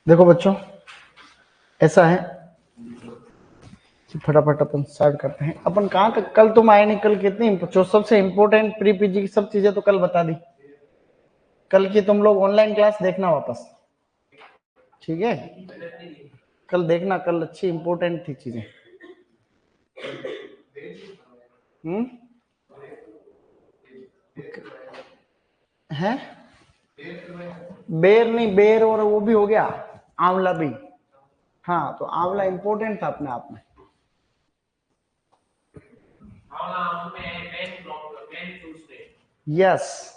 देखो बच्चों, ऐसा है कि फटाफट अपन स्टार्ट करते हैं। अपन कहाँ तक, कल तुम आए नहीं, कल कितनी जो सबसे इंपॉर्टेंट प्री पीजी की सब चीजें तो कल बता दी। कल की तुम लोग ऑनलाइन क्लास देखना वापस, ठीक है? कल देखना, कल अच्छी इंपॉर्टेंट थी चीजें। हैं? बेर नहीं, बेर और वो भी हो गया, आंवला भी। हाँ, तो आंवला इंपॉर्टेंट था अपने आप में। यस,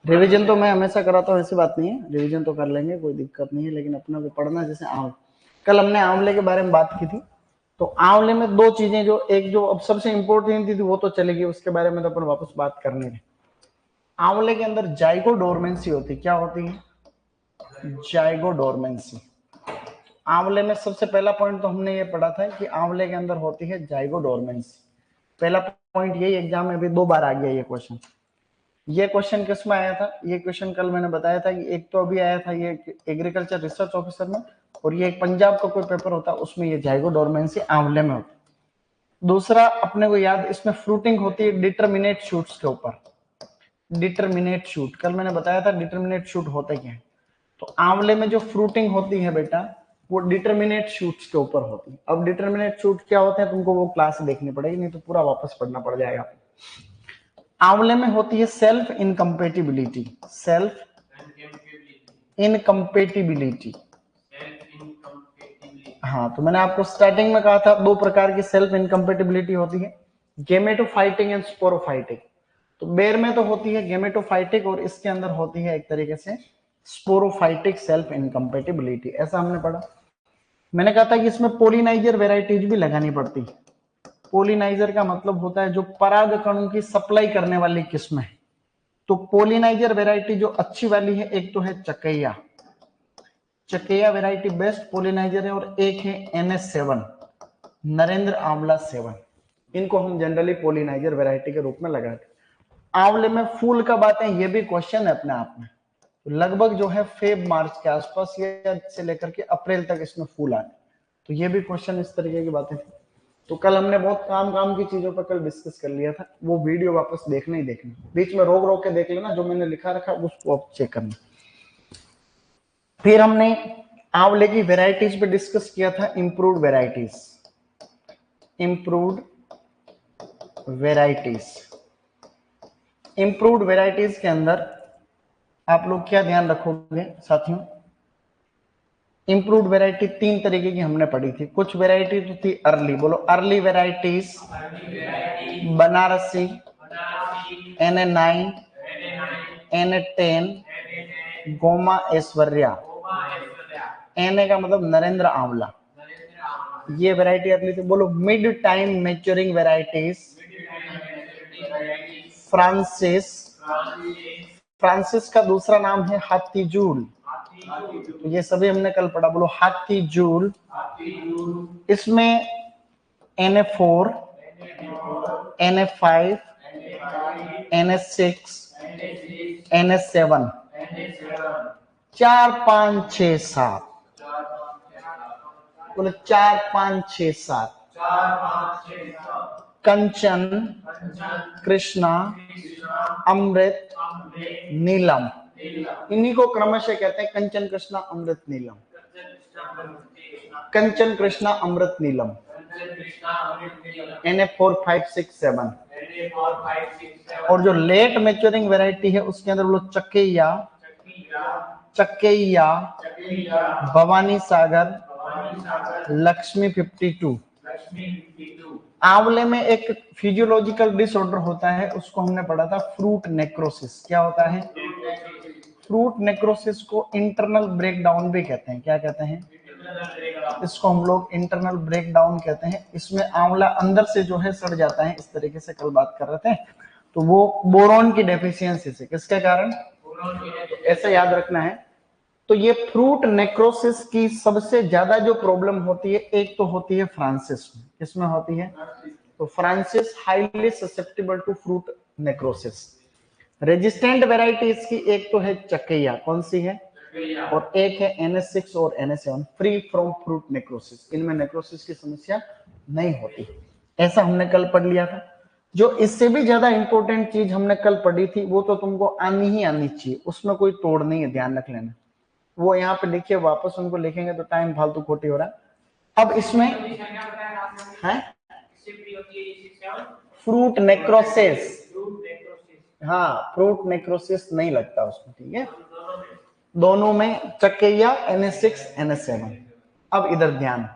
रिवीजन तो मैं हमेशा कराता हूँ, ऐसी बात नहीं है, रिवीजन तो कर लेंगे, कोई दिक्कत नहीं है, लेकिन अपने को पढ़ना जैसे कल हमने आंवले के बारे में बात की थी। तो आंवले में दो चीजें, जो एक जो अब सबसे इंपॉर्टेंट थी वो तो चलेगी, उसके बारे में तो अपन वापस बात करनी है। आंवले के अंदर जाइगोडोर्मेंसी होती है। क्या होती है? जाइगोडोर्मेंसी। आंवले में सबसे पहला पॉइंट तो हमने ये पढ़ा था कि आंवले के अंदर होती है जाइगोडोर्मेंसी। पहला पॉइंट यही, एग्जाम में भी 2 बार आ गया ये क्वेश्चन। ये क्वेश्चन किस में आया था? ये क्वेश्चन कल मैंने बताया था कि एक तो अभी आया था ये एग्रीकल्चर रिसर्च ऑफिसर में, और ये एक पंजाब का कोई पेपर होता है उसमें ये जाइगोडोर्मेंसी आंवले में होती है। दूसरा अपने को याद, इसमें फ्रूटिंग होती है डिटरमिनेट शूट्स के ऊपर। डिटरमिनेट शूट, कल मैंने बताया था डिटरमिनेट शूट होते क्या है। तो आंवले में जो फ्रूटिंग होती है बेटा, वो डिटरमिनेट शूट्स के ऊपर होती है। अब डिटरमिनेट शूट क्या होते हैं तुमको वो क्लास देखनी पड़ेगी, नहीं तो पूरा वापस पढ़ना पड़ जाएगा। आंवले में होती है सेल्फ इनकम्पेटिबिलिटी। Self incompatibility. हाँ, तो मैंने आपको स्टार्टिंग में कहा था 2 प्रकार की सेल्फ इनकम्पेटिबिलिटी होती है, गेमेटोफाइटिक एंड स्पोरोफाइटिक। तो बेर में तो होती है गेमेटोफाइटिक, और इसके अंदर होती है एक तरीके से स्पोरोफाइटिक सेल्फ इनकम्पेटिबिलिटी। ऐसा हमने पढ़ा। मैंने कहा था कि इसमें पोलिनाइजर वेराइटीज भी लगानी पड़ती। पोलिनाइजर का मतलब होता है जो पराग कणों की सप्लाई करने वाली किस्म है। तो पोलिनाइजर वेराइटी जो अच्छी वाली है, एक तो है चकैया। चकैया वेराइटी बेस्ट पोलिनाइजर है, और एक है NS7, नरेंद्र आंवला 7। इनको हम जनरली पोलिनाइजर वेराइटी के रूप में लगाते। आंवले में फूल कब आते हैं, ये भी क्वेश्चन है अपने आप में। तो लगभग जो है फेब मार्च के आसपास या से लेकर के अप्रैल तक इसमें फूल आते। तो ये भी क्वेश्चन इस तरीके की बातें थी। तो कल हमने बहुत काम की चीजों पर कल डिस्कस कर लिया था। वो वीडियो वापस देखना ही देखना, बीच में रोक रोक के देख लेना, जो मैंने लिखा रखा उसको आप चेक करना। फिर हमने आंवले की वेराइटीज पे डिस्कस किया था, improved varieties. Improved varieties, improved varieties के अंदर आप लोग क्या ध्यान रखोगे साथियों? इंप्रूव्ड वैरायटी 3 तरीके की हमने पढ़ी थी। कुछ वैरायटी तो थी अर्ली, बोलो early varieties, Banarasi, NA9, NA10, Goma Aishwarya. NA का मतलब नरेंद्र आंवला, ये वैरायटी अर्ली थी। बोलो mid time maturing varieties, Francis. Francis का दूसरा नाम है हाथीजूल। तो ये सभी हमने कल पढ़ा। बोलो हाथीजूल। इसमें NA4, NA5, NA6, NA7, 4, 5, 6, 7। बोले 4, 5, 6, 7। कंचन, कृष्णा, अमृत, नीलम। इन्हीं को क्रमशः कहते हैं कंचन, कृष्णा, अमृत, नीलम। कंचन, कृष्णा, अमृत, नीलम। NA4, 5, 6, 7। और जो लेट मैच्योरिंग वैरायटी है उसके अंदर लोग चक्कैया, चक्कैया, भवानी सागर, लक्ष्मी 52। आंवले में एक फिजियोलॉजिकल डिसऑर्डर होता है, उसको हमने पढ़ा था फ्रूट नेक्रोसिस। क्या होता है? फ्रूट नेक्रोसिस को इंटरनल ब्रेकडाउन भी कहते हैं। क्या कहते हैं? इसको हम लोग इंटरनल ब्रेकडाउन कहते हैं। इसमें आंवला अंदर से जो है सड़ जाता है, इस तरीके से कल बात कर रहे थे। तो वो बोरॉन की डेफिशिएंसी से, किसके कारण? ऐसा याद रखना है। तो ये फ्रूट नेक्रोसिस की सबसे ज्यादा जो प्रॉब्लम होती है, एक तो होती है फ्रांसिस में। किसमें होती है? तो Francis highly susceptible to fruit necrosis. Resistant variety इसकी एक तो है चक्कैया, कौन सी है, और एक है NH6 और NH7, free from fruit necrosis, इनमें नेक्रोसिस की समस्या नहीं होती, ऐसा हमने कल पढ़ लिया था। जो इससे भी ज्यादा इंपॉर्टेंट चीज हमने कल पढ़ी थी वो तो तुमको आनी ही आनी चाहिए, उसमें कोई तोड़ नहीं है, ध्यान रख लेना। वो यहाँ पे लिखिए, वापस उनको लिखेंगे तो टाइम फालतू खोटी हो रहा है। अब इसमें है फ्रूट नेक्रोसिस, हाँ फ्रूट नेक्रोसिस नहीं लगता उसमें, ठीक है, दोनों में चक्कैया NH6 NH7। अब इधर ध्यान,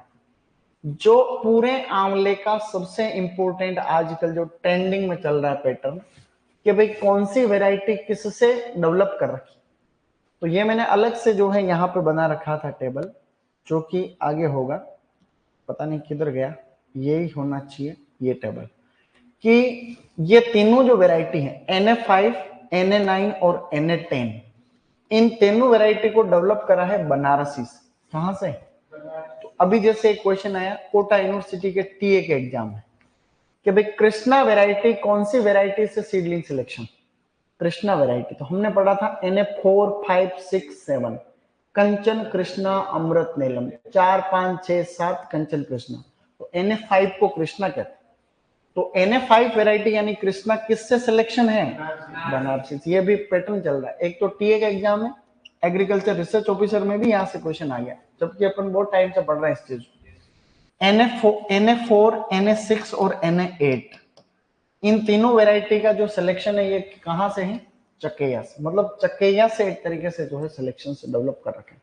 जो पूरे आंवले का सबसे इंपॉर्टेंट आजकल जो ट्रेंडिंग में चल रहा है पैटर्न, कि भाई कौन सी वैरायटी किससे डेवलप कर रखी, तो ये मैंने अलग से जो है यहाँ पे बना रखा था टेबल, जो कि आगे होगा, पता नहीं किधर गया, यही होना चाहिए ये टेबल, कि ये तीनों जो वैरायटी है NF5 NA9 और NA10, इन तीनों वैरायटी को डेवलप करा है बनारसी से। कहां से, तो अभी जैसे एक क्वेश्चन आया कोटा यूनिवर्सिटी के टीए के एग्जाम में कि भाई कृष्णा वैरायटी कौन सी वैरायटी से सीडलिंग सिलेक्शन, कृष्णा वैरायटी, तो हमने पढ़ा था NF4 5 6 7 कंचन कृष्णा अमृत नीलम, 4 5 6 7 कंचन कृष्णा, तो NF5 को कृष्णा कहते हैं। तो NF5 वैरायटी यानी कृष्णा किससे सिलेक्शन है, बनारसी से। ये भी पैटर्न चल रहा है, एक तो टीए का एग्जाम है, एग्रीकल्चर रिसर्च ऑफिसर में भी यहाँ से क्वेश्चन आ गया, जबकि अपन बहुत टाइम से पढ़ रहे हैं इस चीज। NF4 NH6 और NA8, इन तीनों वैरायटी का जो सिलेक्शन है ये कहां से है, चक्कैया से, मतलब चक्कैया से एक तरीके से जो है सिलेक्शन से डेवलप कर रखे।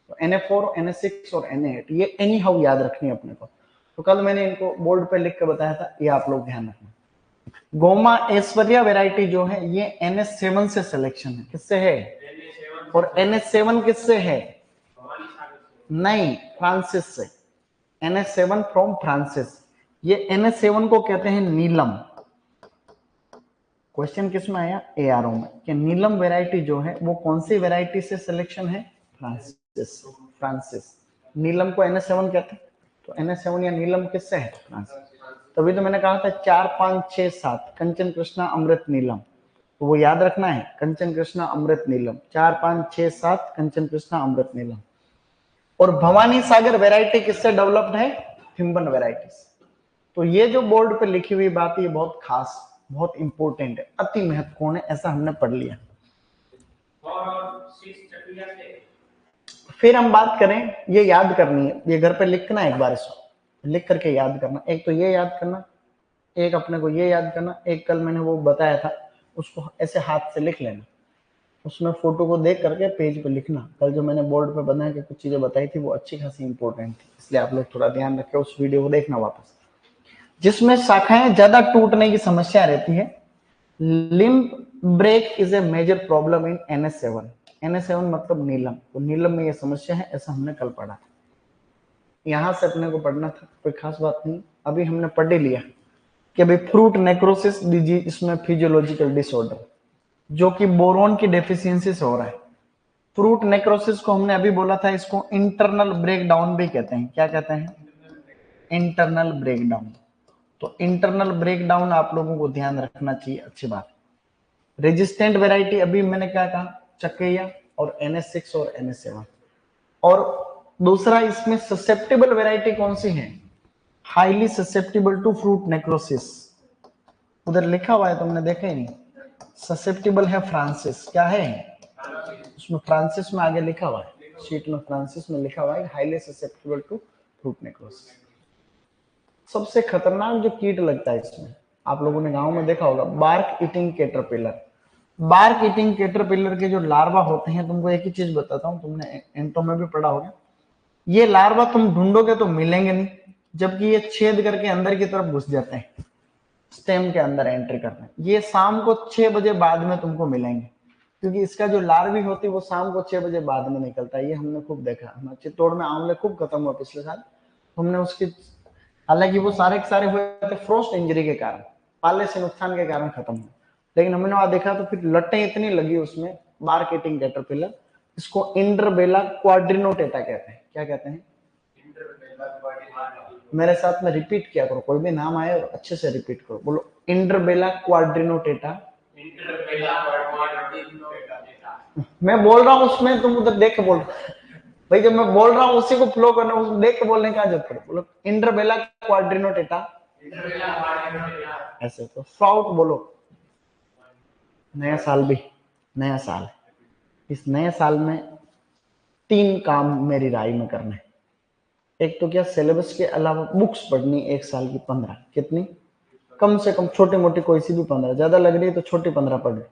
तो NF4 NH6 और NA8 ये एनी हाउ याद रखनी है अपने को, तो कल मैंने इनको बोर्ड पे लिख के बताया था, ये आप लोग ध्यान रखना। गोमा ऐश्वर्या वैरायटी जो है ये NH7 से सिलेक्शन है, किससे है, और NH7 किससे है, नहीं फ्रांसिस से, NH7 फ्रॉम फ्रांसिस। ये NH7 को कहते हैं नीलम, क्वेश्चन किस में आया, ARO में, कि नीलम वैरायटी जो है वो कौन सी वैरायटी से सिलेक्शन है, फ्रांसिस, फ्रांसिस, नीलम को NH7 कहते हैं, तो NH7 या नीलम किससे है, फ्रांसिस। तभी तो मैंने कहा था 4 5 6 7 कंचन कृष्णा अमृत नीलम, तो वो याद रखना है, कंचन कृष्णा अमृत नीलम, 4 5 6 7 कंचन कृष्णा अमृत नीलम। और भवानी सागर वैरायटी किससे डेवलप्ड है, थिम्बन वैरायटी से। तो ये जो बोर्ड पे लिखी हुई बात ये बहुत खास, बहुत इंपॉर्टेंट है, अति महत्वपूर्ण है, ऐसा हमने पढ़ लिया। फिर हम बात करें, ये याद करनी है, ये घर पे लिखना एक बार, इसको लिख करके याद करना, एक तो ये याद करना, एक अपने को ये याद करना, एक कल मैंने वो बताया था उसको ऐसे हाथ से लिख लेना, उसमें फोटो को देख करके पेज पे लिखना। कल जो मैंने बोर्ड पे बना के कुछ चीजें बताई थी वो अच्छी खासी इंपॉर्टेंट थी, इसलिए आप लोग थोड़ा ध्यान रखें, उस वीडियो को देखना वापस। जिसमें शाखाएं ज्यादा टूटने की समस्या रहती है, limb break is a major problem in NH7, NH7 मतलब नीलम, तो नीलम में ये समस्या है, ऐसा हमने कल पढ़ा था। यहां से अपने को पढ़ना था, कोई खास बात नहीं, अभी हमने पढ़ ही लिया कि भाई फ्रूट नेक्रोसिस डिजीज, इसमें फिजियोलॉजिकल डिसऑर्डर जो कि बोरोन की डेफिशिएंसी से हो रहा है। फ्रूट नेक्रोसिस को हमने अभी बोला था, इसको इंटरनल ब्रेकडाउन भी कहते हैं, क्या कहते हैं, इंटरनल ब्रेकडाउन। तो इंटरनल ब्रेकडाउन आप लोगों को ध्यान रखना चाहिए, अच्छी बात। रेजिस्टेंट वैरायटी अभी मैंने क्या कहा, चक्कैया और NH6 और NH7। और दूसरा इसमें ससेप्टेबल वैरायटी कौन सी है, highly susceptible to fruit necrosis, उधर लिखा हुआ है तुमने देखा ही नहीं, ससेप्टेबल है फ्रांसिस, क्या है उसमें, फ्रांसिस में आगे लिखा हुआ है, शीट में फ्रांसिस में लिखा हुआ है highly susceptible to fruit necrosis. सबसे खतरनाक जो कीट लगता है इसमें, आप लोगों ने गांव में देखा होगा, bark eating caterpillar. Bark eating caterpillar के जो लार्वा होते हैं, तुमको एक ही चीज बताता हूँ, तुमने एंटो में भी पढ़ा होगा, ये लार्वा तुम ढूंढोगे तो मिलेंगे नहीं, जबकि ये छेद करके अंदर की तरफ घुस जाते हैं, स्टेम के अंदर एंट्री करते हैं। ये शाम को 6 बजे बाद में तुमको मिलेंगे, क्योंकि इसका जो लार्वी होती है वो शाम को 6 बजे बाद में निकलता है, ये हमने खूब देखा, हमारे चित्तौड़ में आंवले खूब खत्म हुआ पिछले साल, हमने उसकी, हालांकि वो सारे के सारे हुए थे फ्रोस्ट इंजरी के कारण, पाले से नुकसान के कारण खत्म हुए, लेकिन हमने वहां देखा तो फिर लट्टें इतनी लगी उसमें, बार्क ईटिंग कैटरपिलर, इसको इंडरबेला क्वाड्रिनोटेटा कहते हैं, क्या कहते हैं, मेरे साथ में रिपीट किया करो, कोई भी नाम आए और अच्छे से रिपीट करो, बोलो इंडरबेला क्वाड्रिनोटेटा, मैं बोल रहा हूँ उसमें तुम उधर देख के बोल रहे हो। भाई जब मैं बोल रहा हूँ उसी को फ्लो करना, उसको देख के बोलने का जरूरत है। बोलो इंटरबेला क्वाड्रिनोटेटा, ऐसे तो फ्राउट बोलो। नया साल भी नया साल है, इस नए साल में 3 काम मेरी राय में करने। एक तो क्या, सिलेबस के अलावा बुक्स पढ़नी एक साल की 15, कितनी, कम से कम छोटी मोटी कोई सी भी 15, ज्यादा लग रही है तो छोटी 15 पढ़ लो,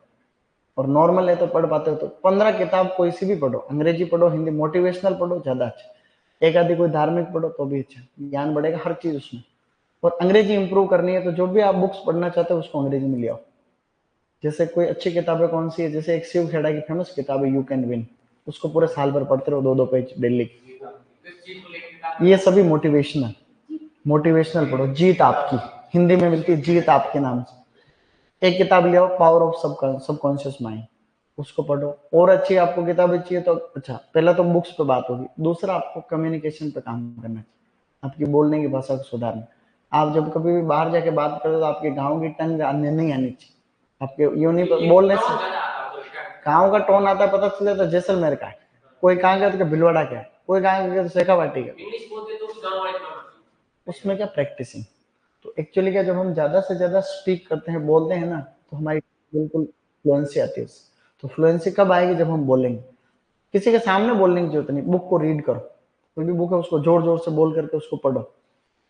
और नॉर्मल है तो पढ़ पाते हो तो 15 किताब कोई सी भी पढ़ो, अंग्रेजी पढ़ो, हिंदी मोटिवेशनल पढ़ो, ज्यादा अच्छा। एक आधी कोई धार्मिक पढ़ो तो भी अच्छा, ज्ञान बढ़ेगा हर चीज उसमें। और अंग्रेजी इंप्रूव करनी है तो जो भी आप बुक्स पढ़ना चाहते हो उसको अंग्रेजी में ले आओ। जैसे कोई अच्छी किताबें कौन सी है, जैसे एक शिव खेड़ा की फेमस किताब है यू कैन विन, उसको पूरे साल भर पढ़ते रहो, 2-2 पेज डेली। ये सभी मोटिवेशनल, मोटिवेशनल पढ़ो, जीत आपकी, हिंदी में मिलती है जीत आपके नाम से। एक किताब ले आओ, पावर ऑफ सबकॉन्शियस माइंड, उसको पढ़ो। और अच्छी आपको किताबें चाहिए तो अच्छा, पहला तो बुक्स पे बात होगी, दूसरा आपको कम्युनिकेशन पे काम करना चाहिए, आपकी बोलने की भाषा को सुधारना। आप जब कभी भी बाहर जाके बात करो तो आपके गाँव की टंग आने नहीं आनी चाहिए, आपके यूं नहीं बोलने से। गाँव का टोन आता है, पता चले तो जैसलमेर का है, कोई कहाँ का तो भिलवाड़ा का है, कोई कहाँ का तो शेखावाटी का। उसमें क्या प्रैक्टिसिंग। तो एक्चुअली क्या, जब हम ज्यादा से ज्यादा स्पीक करते हैं, बोलते हैं ना, तो हमारी बिल्कुल फ्लुएंसी आती है उससे। तो फ्लुएंसी कब आएगी, जब हम बोलेंगे। किसी के सामने बोलने की जरूरत नहीं, बुक को रीड करो, कोई भी बुक है उसको जोर जोर से बोल करके उसको पढ़ो।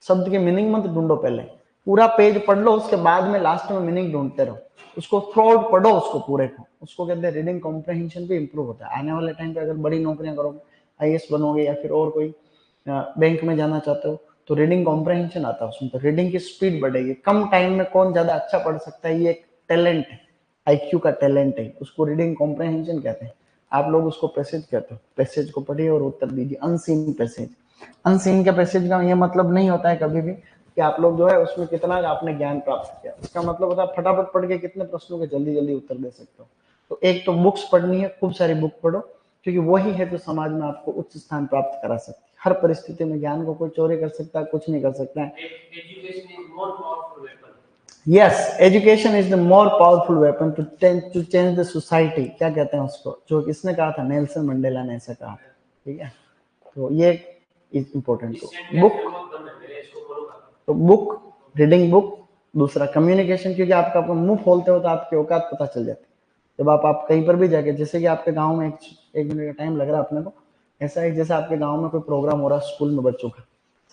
शब्द के मीनिंग मत ढूंढो, पहले पूरा पेज पढ़ लो, उसके बाद में लास्ट में मीनिंग ढूंढते रहो। उसको थ्रू आउट पढ़ो, उसको पूरे को, उसको कहते हैं रीडिंग कॉम्प्रहेंशन भी इंप्रूव होता है। आने वाले टाइम पे अगर बड़ी नौकरियां करोगे, आईएएस बनोगे या फिर और कोई बैंक में जाना चाहते हो, तो रीडिंग कॉम्प्रहेंशन आता है उसमें, तो रीडिंग की स्पीड बढ़ेगी। कम टाइम में कौन ज्यादा अच्छा पढ़ सकता है, ये एक टैलेंट है, आईक्यू का टैलेंट है, उसको रीडिंग कॉम्प्रहेंशन कहते हैं। आप लोग उसको पैसेज कहते हो, पैसेज को पढ़िए और उत्तर दीजिए, अनसीन पैसेज। अनसीन के पैसेज का ये मतलब नहीं होता है कभी भी कि आप लोग जो है उसमें कितना आपने ज्ञान प्राप्त किया, इसका मतलब होता है फटाफट पढ़ के कितने प्रश्नों के जल्दी जल्दी उत्तर दे सकते हो। तो एक तो बुक्स पढ़नी है, खूब सारी बुक पढ़ो, क्योंकि वही है जो समाज में आपको उच्च स्थान प्राप्त करा सकती है। हर परिस्थिति में ज्ञान को कोई चोरी कर सकता है, कुछ नहीं कर सकता है। Yes, education is the more powerful weapon to change the society. क्या कहते हैं उसको, जो किसने कहा था, नेल्सन मंडेला ने ऐसा कहा था। ठीक है, तो ये इज इम्पोर्टेंट। तो बुक, रीडिंग बुक, दूसरा कम्युनिकेशन, क्योंकि आपका मुंह खोलते हो तो आपकी औकात पता चल जाती है। जब आप कहीं पर भी जाके, जैसे कि आपके गांव में, एक मिनट का टाइम लग रहा है अपने को, ऐसा है जैसे आपके गांव में कोई प्रोग्राम हो रहा है स्कूल में बच्चों का,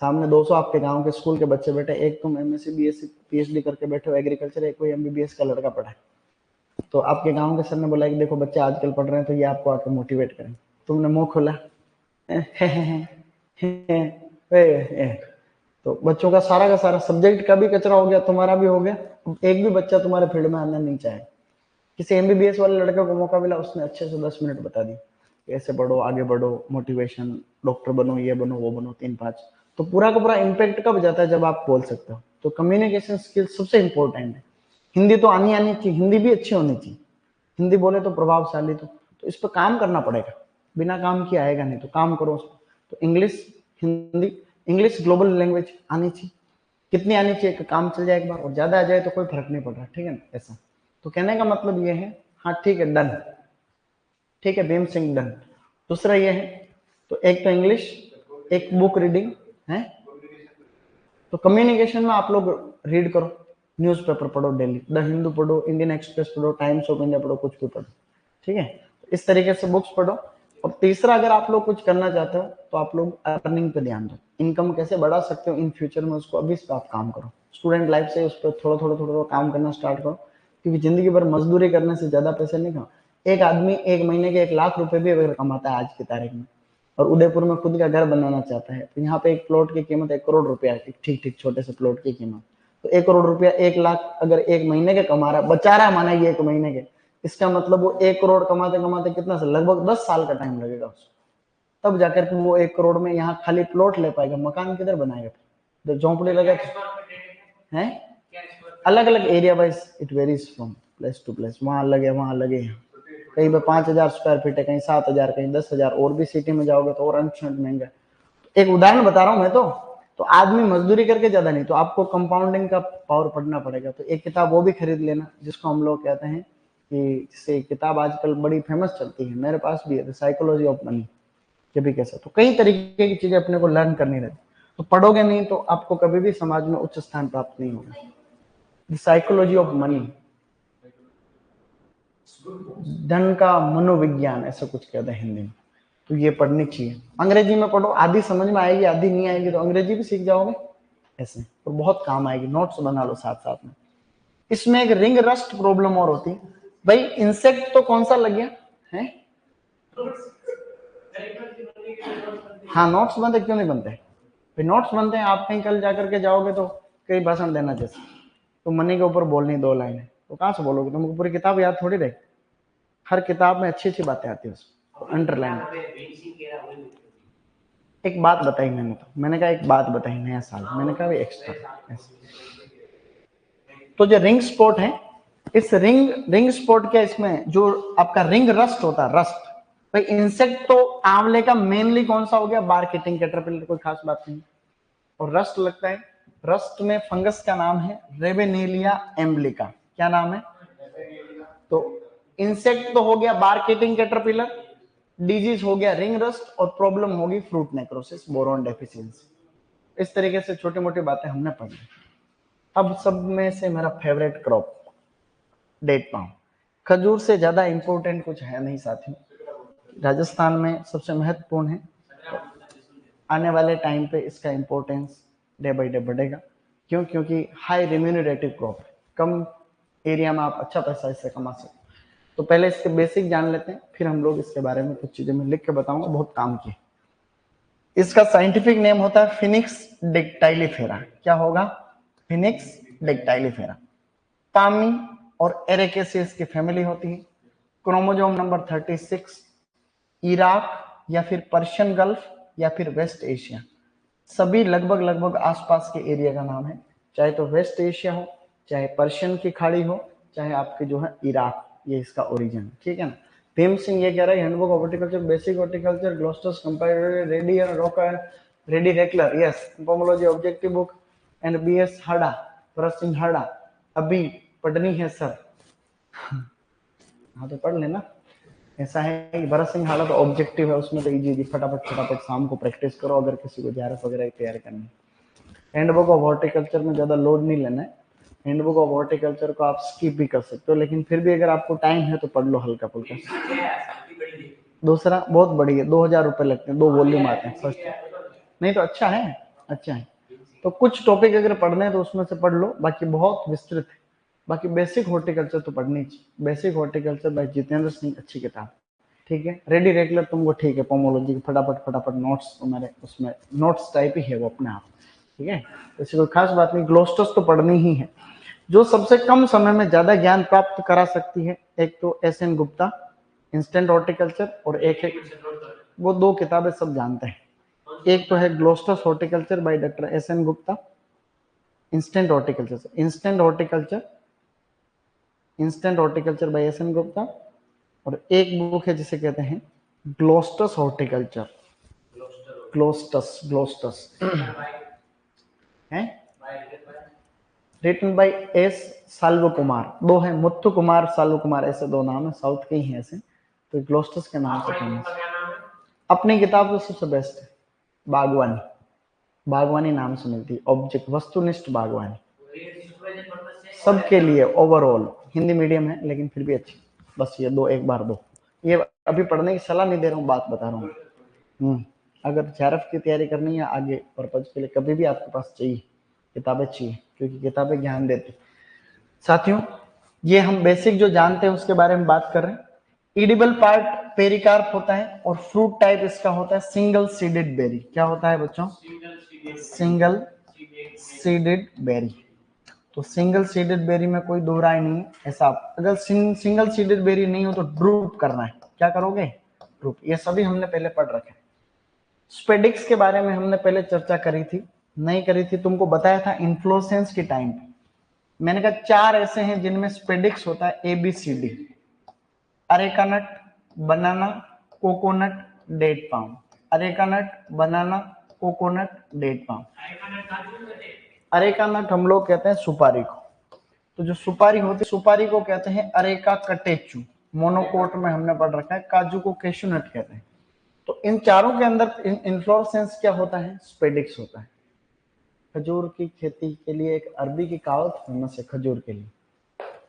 सामने 200 आपके गांव के स्कूल के बच्चे बैठे, एक तुम एमएससी बीएससी पीएचडी करके बैठे हो एग्रीकल्चर, एक कोई एमबीबीएस का लड़का पढ़ा है। तो आपके गांव के सर ने बोला कि देखो बच्चे आजकल पढ़ रहे हैं तो ये आपको आके मोटिवेट करें, तुमने मुंह खोला तो बच्चों का सारा सब्जेक्ट का भी कचरा हो गया, तुम्हारा भी हो गया। एक भी बच्चा तुम्हारे फील्ड में आना नहीं चाहे। किसी एमबीबीएस वाले लड़के को मौका मिला, उसने अच्छे से 10 मिनट बता दी, ऐसे बढ़ो, आगे बढ़ो, मोटिवेशन, डॉक्टर बनो, ये बनो, वो बनो, 3-5। तो पूरा का पूरा इम्पैक्ट कब जाता है, जब आप बोल सकते हो। तो कम्युनिकेशन स्किल सबसे इंपॉर्टेंट है। हिंदी तो आनी चाहिए, हिंदी भी अच्छी होनी चाहिए, हिंदी बोले तो प्रभावशाली। तो इस पर काम करना पड़ेगा, बिना काम किए आएगा नहीं, तो काम करो उस पर। तो English, Hindi, English global language आनी चाहिए, कितनी आनी चाहिए कि काम चल जाए एक बार, और ज्यादा आ जाए तो कोई फर्क नहीं पड़ रहा, ठीक है ना, ऐसा। तो कहने का मतलब ये है, हाँ ठीक है, डन, ठीक है भीम सिंह, डन। दूसरा ये है, तो एक तो इंग्लिश, एक बुक रीडिंग है। तो कम्युनिकेशन में आप लोग रीड करो, न्यूज़पेपर पढ़ो डेली, द हिंदू पढ़ो, इंडियन एक्सप्रेस पढ़ो, टाइम्स ऑफ इंडिया पढ़ो, कुछ भी पढ़ो, ठीक है। तो इस तरीके से बुक्स पढ़ो। और तीसरा, अगर आप लोग कुछ करना चाहते हो तो आप लोग अर्निंग पे ध्यान दो, इनकम कैसे बढ़ा सकते हो इन फ्यूचर में, उसको अभी से आप काम करो। स्टूडेंट लाइफ से उस पर थोड़ा थोड़ा काम करना स्टार्ट करो, क्योंकि जिंदगी भर मजदूरी करने से ज्यादा पैसे नहीं कमा। एक आदमी एक महीने के 1 लाख रुपए भी अगर कमाता है आज की तारीख में, और उदयपुर में खुद का घर बनाना चाहता है, तो यहाँ पे एक प्लॉट की कीमत 1 करोड़ रुपया है, ठीक ठीक छोटे से प्लॉट की कीमत। तो 1 करोड़ रुपया, 1 लाख अगर एक महीने के कमा रहा है, बचा रहा है माना ये 1 महीने के, इसका मतलब वो 1 करोड़ कमाते कमाते कितना, से लगभग 10 साल का टाइम लगेगा उसको, तब जाकर के वो 1 करोड़ में यहाँ खाली प्लॉट ले पाएगा। मकान किधर बनाएगा, तो झोंपड़ी लगा है। अलग अलग area wise it varies from place to place, वहां लगे वहां लगे, कहीं पे 5,000 स्क्वायर फीट है, कहीं 7,000, कहीं 10,000, और भी सिटी में जाओगे तो और अनशंत महंगा। एक उदाहरण बता रहा हूँ मैं तो आदमी मजदूरी करके ज्यादा नहीं, तो आपको कंपाउंडिंग का पावर पढ़ना पड़ेगा। तो एक किताब वो भी खरीद लेना, जिसको हम लोग कहते हैं कि जैसे किताब आजकल बड़ी फेमस चलती है, मेरे पास भी है, द साइकोलॉजी ऑफ मनी, ये भी कैसा। तो कई तरीके की चीजें अपने को लर्न करनी रहती, तो पढ़ोगे नहीं तो आपको कभी भी समाज में उच्च स्थान प्राप्त नहीं होगा। द साइकोलॉजी ऑफ मनी, धन का मनोविज्ञान, ऐसा कुछ कहते हैं हिंदी में, तो ये पढ़नी चाहिए। अंग्रेजी में पढ़ो, आधी समझ में आएगी आधी नहीं आएगी, तो अंग्रेजी भी सीख जाओगे ऐसे, और बहुत काम आएगी। नोट्स बना लो साथ साथ में। इसमें एक रिंग रस्ट प्रॉब्लम और होती है भाई। इंसेक्ट तो कौन सा लग गया है? हाँ, नोट्स बनते क्यों नहीं बनते भाई? नोट्स बनते हैं, आप कहीं कल जाकर के जाओगे तो कई भाषण देना, जैसे तो मनी के ऊपर बोलनी 2 लाइनें, तो कहाँ से बोलोगे? तुमको पूरी किताब याद थोड़ी रहे। हर किताब में अच्छी अच्छी बातें आती है उसमें, तो अंडरलाइन। एक बात बताई मैंने कहा एक बात बताई, नया साल, मैंने कहा एक्स्ट्रा। तो जो रिंग स्पॉट है, इस रिंग स्पॉट क्या, इसमें जो आपका रिंग रस्ट होता है, रस्ट भाई, इंसेक्ट तो आंवले का मेनली कौन सा हो गया? बार्क ईटिंग कैटरपिलर, कोई खास बात नहीं। और रस्ट लगता है, रस्ट में फंगस का नाम है रेवेनेलिया एम्ब्लिका। क्या नाम है? तो इंसेक्ट तो हो गया बार्क ईटिंग कैटरपिलर, डिजीज हो गया रिंग रस्ट, और प्रॉब्लम होगी फ्रूट नेक्रोसिस, बोरॉन डेफिशिएंसी। इस तरीके से छोटी मोटी बातें हमने पढ़ी। अब सब में से मेरा फेवरेट क्रॉप, डेट पाम। खजूर से ज्यादा इंपॉर्टेंट कुछ है नहीं साथियों, राजस्थान में सबसे महत्वपूर्ण है। आने वाले टाइम पे इसका इंपॉर्टेंस डे बाई डे बढ़ेगा। क्यों? क्योंकि हाई रिम्यूनरेटिव क्रॉप है, कम एरिया में आप अच्छा पैसा इससे कमा सकते। तो पहले इसके बेसिक जान लेते हैं, फिर हम लोग इसके बारे में कुछ चीजें मैं लिख के बताऊंगा, बहुत काम की। इसका साइंटिफिक नेम होता है फिनिक्स डिक्टाइलिफेरा। क्या होगा? फिनिक्स डिक्टाइलिफेरा। पामी और एरेकेसियस की फैमिली होती है। क्रोमोजोम नंबर 36, इराक या फिर पर्शियन गल्फ या फिर वेस्ट एशिया, सभी लगभग आसपास के एरिया का नाम है। चाहे तो वेस्ट एशिया हो, चाहे पर्शियन की खाड़ी हो, चाहे आपके जो है इराक, ये इसका ओरिजिन, ठीक है ना। भीम सिंह ये कह रहा है handbook of horticulture, basic horticulture, ग्लोस्टस कंपेरेटिव, रेडी एंड रोकर, रेडी रेक्लर, yes, pomology objective book and BS Hada, Bharat Singh Hada, अभी पढ़नी है सर। हाँ तो पढ़ लेना। ऐसा है कि भरत सिंह हाड़ा तो ऑब्जेक्टिव है, उसमें तो इजी फटाफट शाम को प्रैक्टिस करो, अगर किसी को जेआरएफ वगैरह तैयार करनी है। हैंडबुक ऑफ हॉर्टिकल्चर में ज्यादा लोड नहीं लेना है। हैंडबुक ऑफ हॉर्टिकल्चर को आप स्किप भी कर सकते हो, लेकिन फिर भी अगर आपको टाइम है तो पढ़ लो हल्का फुल्का। दूसरा बहुत बड़ी है, 2000 रुपए लगते हैं, 2 वॉल्यूम आते हैं फर्स्ट। नहीं तो अच्छा है, अच्छा है। तो कुछ टॉपिक अगर पढ़ने हैं तो उसमें से पढ़ लो, बाकी बहुत विस्तृत है। बाकी बेसिक हॉर्टिकल्चर तो पढ़नी चाहिए। Basic horticulture by Jitendra Singh, अच्छी किताब, ठीक है। रेडी रेगुलर तुमको ठीक है, पोमोलॉजी फटाफट नोट्स तुम्हारे उसमें नोट्स टाइप ही है वो अपने आप, ठीक है। ऐसी कोई खास बात नहीं। ग्लोस्टस तो पढ़नी ही है। जो सबसे कम समय में ज्यादा ज्ञान प्राप्त करा सकती है, एक तो एस.एन. गुप्ता इंस्टेंट हॉर्टिकल्चर, और एक है वो 2 किताबें सब जानते हैं। एक तो है ग्लोस्टस horticulture by doctor SN. Gupta, instant horticulture, instant horticulture by SN. Gupta, और एक बुक है जिसे कहते हैं ग्लोस्टस हॉर्टिकल्चर, ग्लोस्टस है रिटन बाय एस साल्व कुमार। 2 है, मुत्थु कुमार, साल्व कुमार, ऐसे 2 नाम है, साउथ के ही है ऐसे। तो ग्लोस्टस के नाम से फेमस। अपनी किताब तो सबसे बेस्ट है, बागवानी। बागवानी नाम से मिलती है, ऑब्जेक्ट वस्तुनिष्ठ बागवानी, सबके लिए ओवरऑल। हिंदी मीडियम है लेकिन फिर भी अच्छी। बस ये 2 एक बार 2, ये अभी पढ़ने की सलाह नहीं दे रहा हूँ, बात बता रहा हूँ। अगर जेआरएफ की तैयारी करनी है आगे पर्पज के लिए, कभी भी आपके पास चाहिए किताबें चाहिए, क्योंकि किताबें ज्ञान देती। साथियों, ये हम बेसिक जो जानते हैं उसके बारे में बात कर रहे हैं। इडिबल पार्ट पेरिकार्प होता है, और फ्रूट टाइप इसका होता है सिंगल सीडेड बेरी। क्या होता है बच्चों? Single seeded berry. तो सिंगल सीडेड बेरी में कोई दो राय नहीं है। ऐसा अगर सिंगल सीडेड बेरी नहीं हो तो ड्रूप करना है। क्या करोगे? ड्रूप। ये सभी हमने पहले पढ़ रखे। स्पेडिक्स के बारे में हमने पहले चर्चा करी थी, नहीं करी थी, तुमको बताया था इन्फ्लोरेसेंस के टाइम पे। मैंने कहा 4 ऐसे हैं जिनमें स्पेडिक्स होता है, ABCD, अरेका नट, बनाना, coconut, date palm. Areca nut, बनाना, coconut, date palm. Areca nut हम लोग कहते हैं सुपारी को, तो जो सुपारी होती है, सुपारी को कहते हैं अरेका कटेचू, मोनोकोट में हमने पढ़ रखा है। काजू को कैशूनट कहते हैं। तो इन चारों के अंदर इन्फ्लोरेसेंस क्या होता है? स्पेडिक्स होता है। खजूर की खेती के लिए एक अरबी की कहावत फेमस है खजूर के लिए,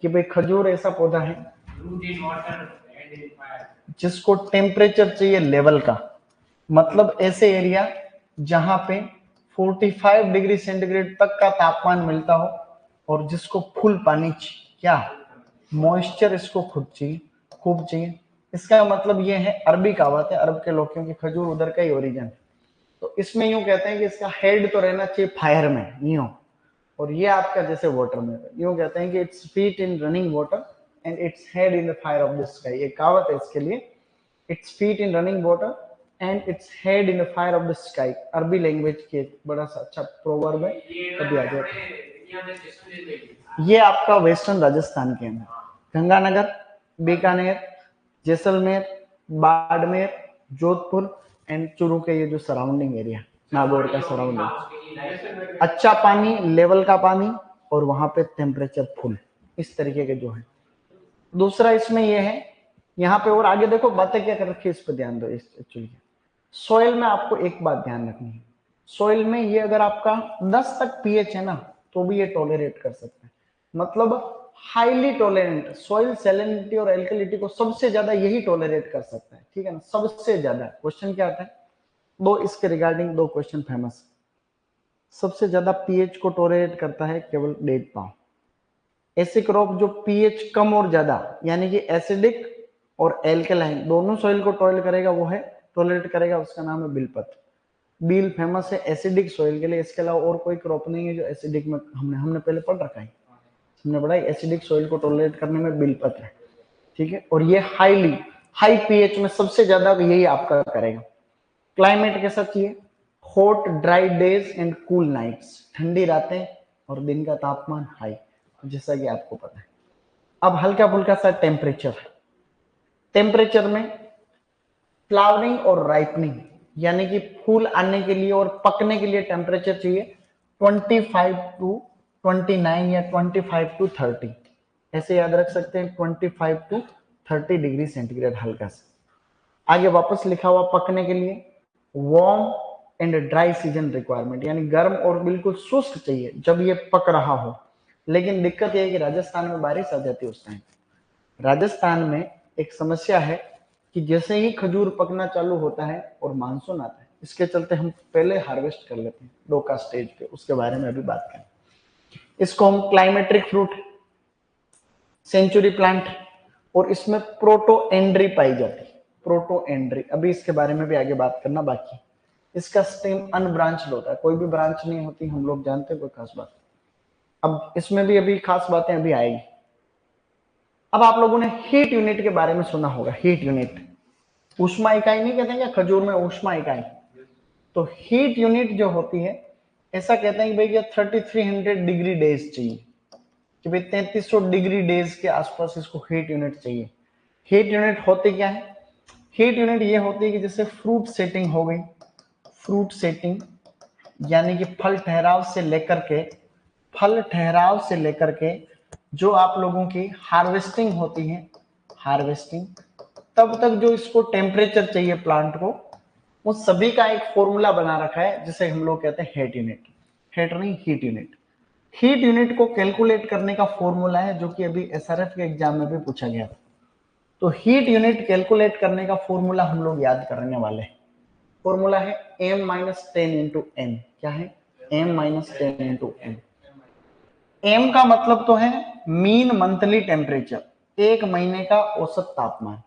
कि भाई खजूर ऐसा पौधा है जिसको टेम्परेचर चाहिए लेवल का, मतलब ऐसे एरिया जहां पे 45 डिग्री सेंटीग्रेड तक का तापमान मिलता हो, और जिसको फुल पानी क्या मॉइस्चर इसको खुद चाहिए, खूब चाहिए। इसका मतलब ये है, अरबी कहावत है, अरब के लोग, क्योंकि खजूर उधर का ही ओरिजिन है। तो इसमें यूं कहते हैं कि इसका हेड तो रहना चाहिए फायर में, यूं, और ये आपका जैसे वाटर में, यूं कहते हैं कि its feet in running water and its head in the fire of the sky. एक कहावत है इसके लिए, its feet in running water and its head in the fire of the sky. अरबी लैंग्वेज के बड़ा सा अच्छा प्रोवर्ब है, कभी आ जाए। ये आपका वेस्टर्न राजस्थान के अंदर गंगानगर, बीकानेर, जैसलमेर, बाड़मेर, जोधपुर एंड चूरू के ये जो सराउंडिंग एरिया, नागौर का सराउंडिंग, अच्छा पानी, लेवल का पानी, और वहां पे टेम्परेचर फुल, इस तरीके के जो है। दूसरा इसमें ये है, यहाँ पे और आगे देखो बातें क्या कर रखी है, इस पर ध्यान दो। एक्चुअली सॉइल में आपको एक बात ध्यान रखनी है, सॉइल में ये अगर आपका 10 तक पीएच है ना, तो भी ये टॉलरेट कर सकते हैं, मतलब हाईली टॉलरेंट। सॉइल सैलिनिटी और एल्कलिटी को सबसे ज्यादा यही टॉलरेट कर सकता है, ठीक है ना, सबसे ज्यादा। क्वेश्चन क्या आता है, दो इसके रिगार्डिंग दो क्वेश्चन फेमस। सबसे ज्यादा पीएच को टॉलरेट करता है केवल डेट पाम। ऐसे क्रॉप जो पीएच कम और ज्यादा, यानी कि एसिडिक और एल्कलाइन दोनों सॉइल को टॉलरेट करेगा, उसका नाम है बिलपत्र। बील फेमस है एसिडिक सॉइल के लिए, इसके अलावा और कोई क्रॉप नहीं है जो एसिडिक में, हमने पहले पढ़ रखा है, हमने पढ़ा है एसिडिक सॉइल को टॉलरेट करने में बिलपत्र है, ठीक है। और ये हाई पीएच में सबसे ज्यादा यही आपका करेगा। क्लाइमेट कैसा चाहिए, hot dry days and cool nights, ठंडी रातें और दिन का तापमान हाई, जैसा कि आपको पता है। अब हल्का फुल्का सा टेम्परेचर में फ्लावरिंग और राइपनिंग, यानी कि फूल आने के लिए और पकने के लिए टेम्परेचर चाहिए 25 टू 29 या 25 टू 30, ऐसे याद रख सकते हैं, 25 टू 30 डिग्री सेंटीग्रेड हल्का सा। आगे वापस लिखा हुआ पकने के लिए warm and dry season requirement, यानी गर्म और बिल्कुल शुष्क चाहिए जब ये पक रहा हो। लेकिन दिक्कत यह है कि राजस्थान में बारिश आ जाती है उस टाइम। राजस्थान में एक समस्या है कि जैसे ही खजूर पकना चालू होता है और मानसून आता है, इसके चलते हम पहले हार्वेस्ट कर लेते हैं डोका स्टेज पे, उसके बारे में अभी बात करें। इसको हम क्लाइमेट्रिक फ्रूट, सेंचुरी प्लांट, और इसमें प्रोटोएंड्री पाई जाती है, प्रोटोएंड्री, अभी इसके बारे में भी आगे बात करना बाकी। इसका स्टेम अनब्रांच्ड होता है, कोई भी ब्रांच नहीं होती, हम लोग जानते हैं, कोई खास बात। अब इसमें भी अभी खास बातें अभी आएगी। अब आप लोगों ने हीट यूनिट के बारे में सुना होगा, हीट यूनिट, ऊष्मा इकाई नहीं कहते हैं क्या खजूर में, ऊष्मा इकाई। तो हीट यूनिट जो होती है, ऐसा कहते हैं कि भाई 3300 डिग्री डेज चाहिए, कि भाई 3300 डिग्री डेज के आसपास इसको हीट यूनिट चाहिए। हीट यूनिट होती क्या है, हीट यूनिट ये होती है कि जैसे फ्रूट सेटिंग हो गई, फ्रूट सेटिंग यानी कि फल ठहराव से लेकर के जो आप लोगों की हार्वेस्टिंग होती है, हार्वेस्टिंग तब तक जो इसको टेम्परेचर चाहिए प्लांट को, वो सभी का एक फॉर्मूला बना रखा है, जिसे हम लोग कहते हैं हीट यूनिट। हीट नहीं, हीट यूनिट। हीट यूनिट को कैलकुलेट करने का फॉर्मूला है, जो कि अभी एसआरएफ के एग्जाम में भी पूछा गया था। तो हीट यूनिट कैलकुलेट करने का फॉर्मूला हम लोग याद करने वाले हैं। फॉर्मूला है m-10 इंटू n। क्या है, m-10 इंटू n। m का मतलब तो है मीन मंथली टेम्परेचर, एक महीने का औसत तापमान।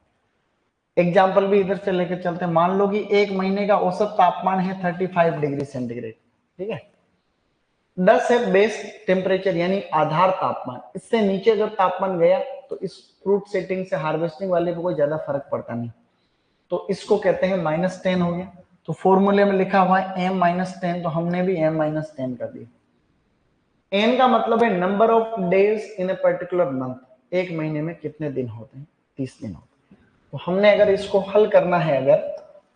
एग्जाम्पल भी इधर से लेकर चलते हैं, मान लो कि एक महीने का औसत तापमान है 35 डिग्री सेंटीग्रेड, ठीक है। 10 है बेस टेम्परेचर यानी आधार तापमान, इससे नीचे अगर तापमान गया तो इस फ्रूट सेटिंग से हार्वेस्टिंग वाले को कोई ज्यादा फर्क पड़ता नहीं, तो इसको कहते हैं -10 हो गया। तो फॉर्मूले में लिखा हुआ है m-10, तो हमने भी m-10 कर दिया। n का मतलब है number of days in a particular month, एक महीने में कितने दिन होते हैं, 30 दिन होते हैं। तो हमने अगर इसको हल करना है अगर,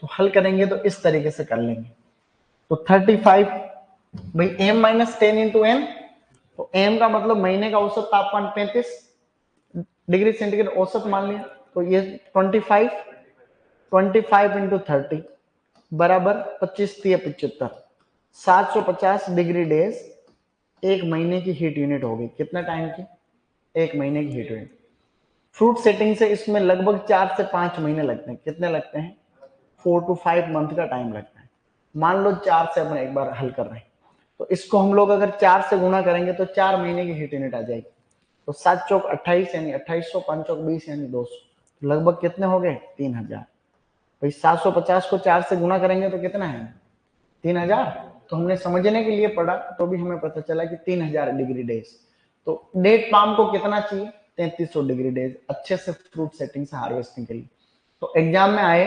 तो हल करेंगे तो इस तरीके से कर लेंगे। तो 35 भाई m-10 इंटू n, तो एम का मतलब महीने का औसत तापमान 35 डिग्री सेंटीग्रेड औसत मान लिया, तो ये 25 इंटू 30 बराबर 25×3 = 75, 750 डिग्री डेज एक महीने की हीट यूनिट होगी। कितने टाइम की? एक महीने की हीट यूनिट। फ्रूट सेटिंग से इसमें लगभग 4 से 5 महीने लगते हैं। कितने लगते हैं? 4 to 5 मंथ का टाइम लगता है। मान लो 4 से अपन एक बार हल कर रहे हैं, तो इसको हम लोग अगर 4 से गुना करेंगे तो 4 महीने की हीट यूनिट आ जाएगी। तो 7 चौक 28 यानी 2800, 5 चौक 20 यानी 200, तो लगभग कितने हो गए? 3000। भाई 750 को 4 से गुना करेंगे तो कितना है? 3000। तो हमने समझने के लिए पढ़ा तो भी हमें पता चला कि 3000 डिग्री डेज। तो डेट पाम को कितना चाहिए? 3300 डिग्री डेज अच्छे से फ्रूट सेटिंग से हार्वेस्टिंग के लिए। तो एग्जाम में आए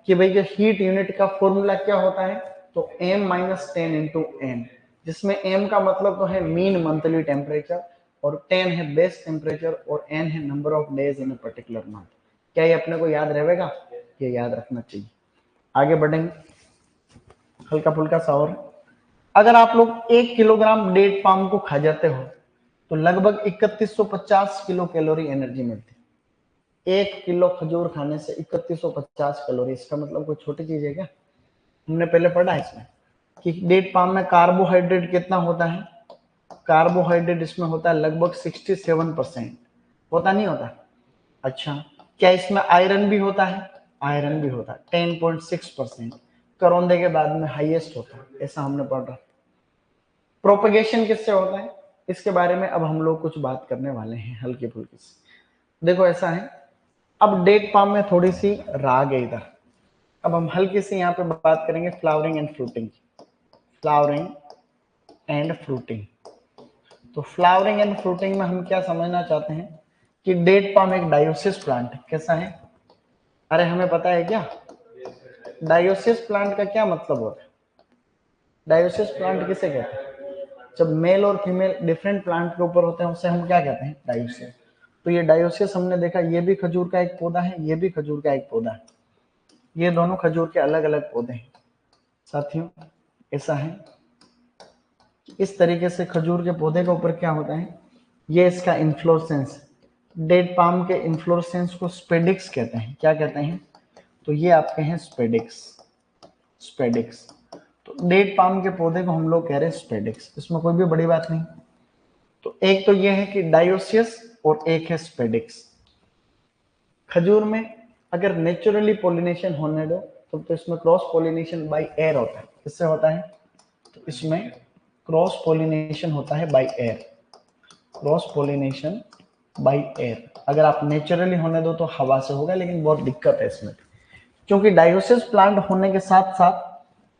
कि भाई जो हीट यूनिट का फॉर्मूला क्या होता है, तो m - 10 इंटू एम, जिसमें m का मतलब तो है मीन मंथली टेम्परेचर और 10 है बेस टेम्परेचर और n है number of days in a particular month. क्या ये अपने को याद रहेगा? ये याद रखना चाहिए। आगे बढ़ेंगे हल्का फुल्का सा। और अगर आप लोग 1 किलोग्राम डेट पाम को खा जाते हो तो लगभग 3150 किलो कैलोरी एनर्जी मिलती है। 1 किलो खजूर खाने से 3150 कैलोरी, इसका मतलब कोई छोटी चीज है क्या? हमने पहले पढ़ा है इसमें कि डेट पाम में कार्बोहाइड्रेट कितना होता है। कार्बोहाइड्रेट इसमें होता है लगभग 67%। होता नहीं होता? अच्छा, क्या इसमें आयरन भी होता है? आयरन भी होता है 10.6%। करौंदे के बाद में हाईएस्ट होता है, ऐसा हमने पढ़ रहा। प्रोपगेशन किससे होता है, इसके बारे में अब हम लोग कुछ बात करने वाले हैं हल्की फुल्की सी। देखो ऐसा है, अब डेट पाम में थोड़ी सी राग है इधर। अब हम हल्की सी यहाँ पे बात करेंगे flowering and fruiting. Flowering and fruiting. तो फ्लावरिंग एंड फ्रूटिंग में हम क्या समझना चाहते हैं कि डेट पाम एक डायोसिस प्लांट है। कैसा है? अरे हमें पता है क्या डायोसिस प्लांट का क्या मतलब होता है? डायोसिस प्लांट किसे कहते हैं? जब मेल और फीमेल डिफरेंट प्लांट के ऊपर होते हैं उसे हम क्या कहते हैं? डायोसिस। तो ये डायोसिस हमने देखा, ये भी खजूर का एक पौधा है, ये भी खजूर का एक पौधा है। ये दोनों खजूर के अलग अलग पौधे हैं साथियों। ऐसा है इस तरीके से खजूर के पौधे के ऊपर क्या होता है, ये इसका इन्फ्लोरेसेंस। डेट पाम के इन्फ्लोरेसेंस को स्पेडिक्स कहते हैं। क्या कहते हैं? तो ये आपके हैं स्पेडिक्स। स्पेडिक्स। तो डेट पाम के पौधे को हम लोग कह रहे हैं स्पेडिक्स, इसमें कोई भी बड़ी बात नहीं। तो एक तो ये है कि डायोसियस और एक है स्पेडिक्स। खजूर में अगर नेचुरली पोलिनेशन होने दो तो इसमें क्रॉस पोलिनेशन बाय एयर होता है। किससे होता है? तो इसमें क्रॉस पोलिनेशन होता है by air. Cross pollination by air अगर आप नेचुरली होने दो तो हवा से होगा, लेकिन बहुत दिक्कत है इसमें, क्योंकि डायोसिस प्लांट होने के साथ साथ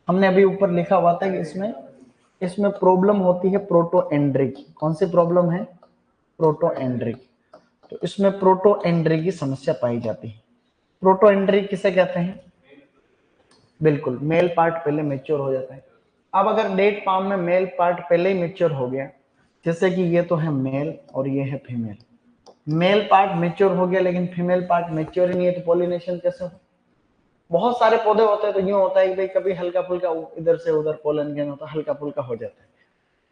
हमने अभी ऊपर लिखा हुआ था कि इसमें इसमें प्रॉब्लम होती है प्रोटोएंड्री की। कौन सी प्रॉब्लम है? प्रोटोएंड्री। तो इसमें प्रोटोएंड्री की समस्या पाई जाती है। प्रोटोएंड्री किसे कहते हैं? बिल्कुल, मेल पार्ट पहले मेच्योर हो जाता है। अब अगर डेट पाम में मेल पार्ट पहले ही मेच्योर हो गया, जैसे कि ये तो है मेल और ये है फीमेल, मेल पार्ट मेच्योर हो गया लेकिन फीमेल पार्ट मेच्योर ही नहीं है, तो पॉलिनेशन कैसे हो? बहुत सारे पौधे होते हैं तो यूं होता है कि भाई कभी हल्का फुल्का इधर से उधर पोलन गेन होता है, हल्का फुल्का हो जाता है।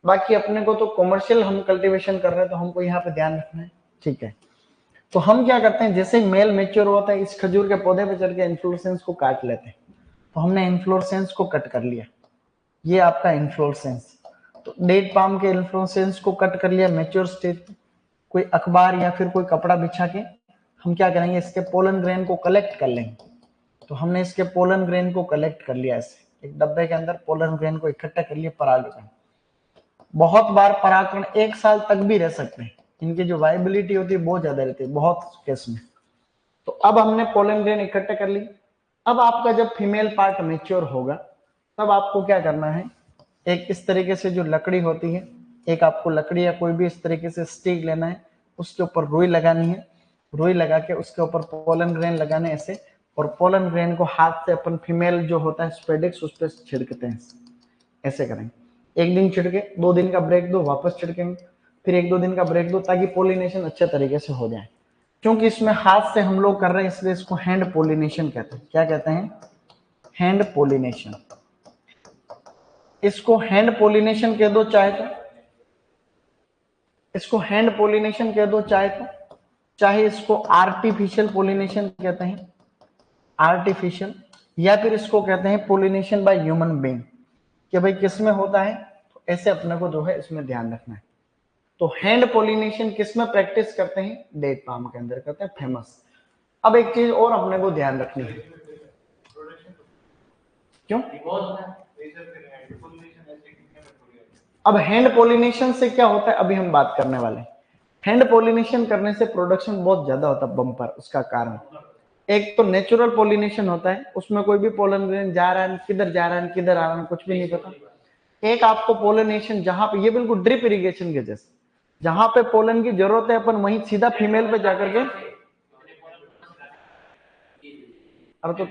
बाकी अपने को तो कमर्शियल हम कल्टीवेशन कर रहे हैं तो हमको यहाँ पे ध्यान रखना है, ठीक है। तो हम क्या करते हैं, जैसे मेल मेच्योर होता है इस खजूर के पौधे पे चढ़ के इन्फ्लोरेसेंस को काट लेते हैं। तो हमने इन्फ्लोरेसेंस को कट कर लिया, ये आपका इन्फ्लोरेसेंस। तो डेट पाम के इन्फ्लोरेसेंस को कट कर लिया मेच्योर स्टेज। कोई अखबार या फिर कोई कपड़ा बिछा के हम क्या करेंगे, इसके पोलन ग्रेन को कलेक्ट कर लेंगे। तो हमने इसके पोलन ग्रेन को कलेक्ट कर लिया, ऐसे एक डब्बे के अंदर पोलन ग्रेन को इकट्ठा कर लिया परागकण। बहुत बार परागकण 1 साल तक भी रह सकते हैं, इनकी जो वाइबिलिटी होती है बहुत ज्यादा रहती है बहुत केस में। तो अब हमने पोलन ग्रेन इकट्ठा कर ली। अब आपका जब फीमेल पार्ट मेच्योर होगा तब आपको क्या करना है, एक इस तरीके से जो लकड़ी होती है, एक आपको लकड़ी या कोई भी इस तरीके से स्टिक लेना है, उसके ऊपर रुई लगानी है, रुई लगा के उसके ऊपर पोलन ग्रेन लगाने ऐसे, और पोलन ग्रेन को हाथ से अपन फीमेल जो होता है स्पेडिक्स उस पर छिड़कते हैं, ऐसे करेंगे। 1 दिन छिड़के, 2 दिन का ब्रेक दो, वापस छिड़केंगे, फिर 1-2 दिन का ब्रेक दो, ताकि पोलिनेशन अच्छे तरीके से हो जाए। क्योंकि इसमें हाथ से हम लोग कर रहे हैं इसलिए इसको हैंड पोलिनेशन कहते हैं। क्या कहते हैं? Hand pollination. इसको हैंड पोलिनेशन कह दो चाहे तो, इसको हैंड पोलिनेशन कह दो चाहे तो, चाहे इसको आर्टिफिशियल पोलिनेशन कहते हैं, आर्टिफिशियल, या फिर इसको कहते हैं पोलिनेशन बाय ह्यूमन बीइंग, कि भाई किसमें होता है, तो ऐसे अपने को जो है इसमें ध्यान रखना है। तो हैंड पोलिनेशन किसमें प्रैक्टिस करते हैं, डेट पाम के अंदर करते हैं, फेमस। अब एक चीज और अपने को ध्यान रखनी है, क्यों, अब हैंड पोलिनेशन से क्या होता है अभी हम बात करने वाले हैं। हैंड पोलिनेशन करने से प्रोडक्शन बहुत ज्यादा होता है बम्पर, उसका कारण एक तो नेचुरल पोलिनेशन होता है, उसमें कोई भी पोलन ग्रेन जा रहा है, किधर जा रहा है, किधर आ रहा है, कुछ भी नहीं पता। एक आपको पोलिनेशन जहां पे, ये बिल्कुल ड्रिप इरिगेशन के जैसे, जहां पे पोलन की जरूरत है अपन वहीं सीधा फीमेल पे जाकर के, अरे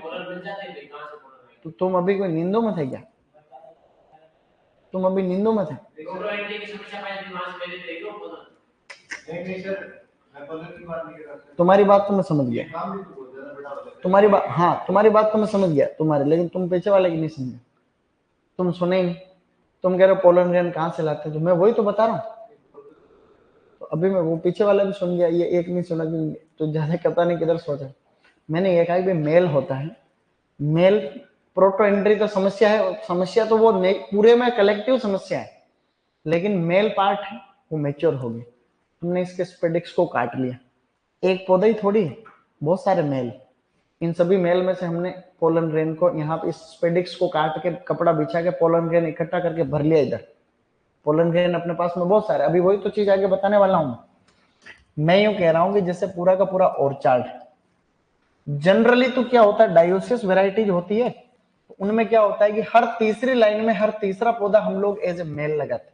तो तुम अभी कोई नींदों में थे क्या, तुम अभी नींदों में थे, तुम्हारी बात तो मैं समझ गया, तुम्हारी बात, हाँ तुम्हारी बात तो मैं समझ गया तुम्हारे, लेकिन तुम पीछे वाले की नहीं समझे, तुम सुने ही नहीं। तुम कह रहे हो पोलन ग्रेन कहाँ से लाते हो, तो मैं वही तो बता रहा हूँ। तो अभी मैं वो पीछे वाला भी सुन गया, ये एक नहीं सुना कि तो ज्यादा पता नहीं किधर सोचा। मैंने ये कहा कि मेल होता है, मेल प्रोटो एंट्री तो समस्या है, समस्या तो वो पूरे में कलेक्टिव समस्या है, लेकिन मेल पार्ट है वो मेच्योर हो गई। तुमने इसके स्पेडिक्स को काट लिया, एक पौधा ही थोड़ी है, बहुत सारे मेल, इन सभी मेल में से हमने पोलन ग्रेन को यहाँ पे इस स्पेडिक्स को काट के कपड़ा बिछा के पोलन ग्रेन इकट्ठा करके भर लिया इधर। पोलन ग्रेन अपने पास में बहुत सारे, अभी वही तो चीज आगे बताने वाला हूं। मैं यूं कह रहा हूं कि जैसे पूरा का पूरा ऑर्चार्ड, जनरली तो क्या होता है, डायोसिस वेराइटीज होती है, उनमें क्या होता है कि हर तीसरी लाइन में हर तीसरा पौधा हम लोग एज ए मेल लगाते,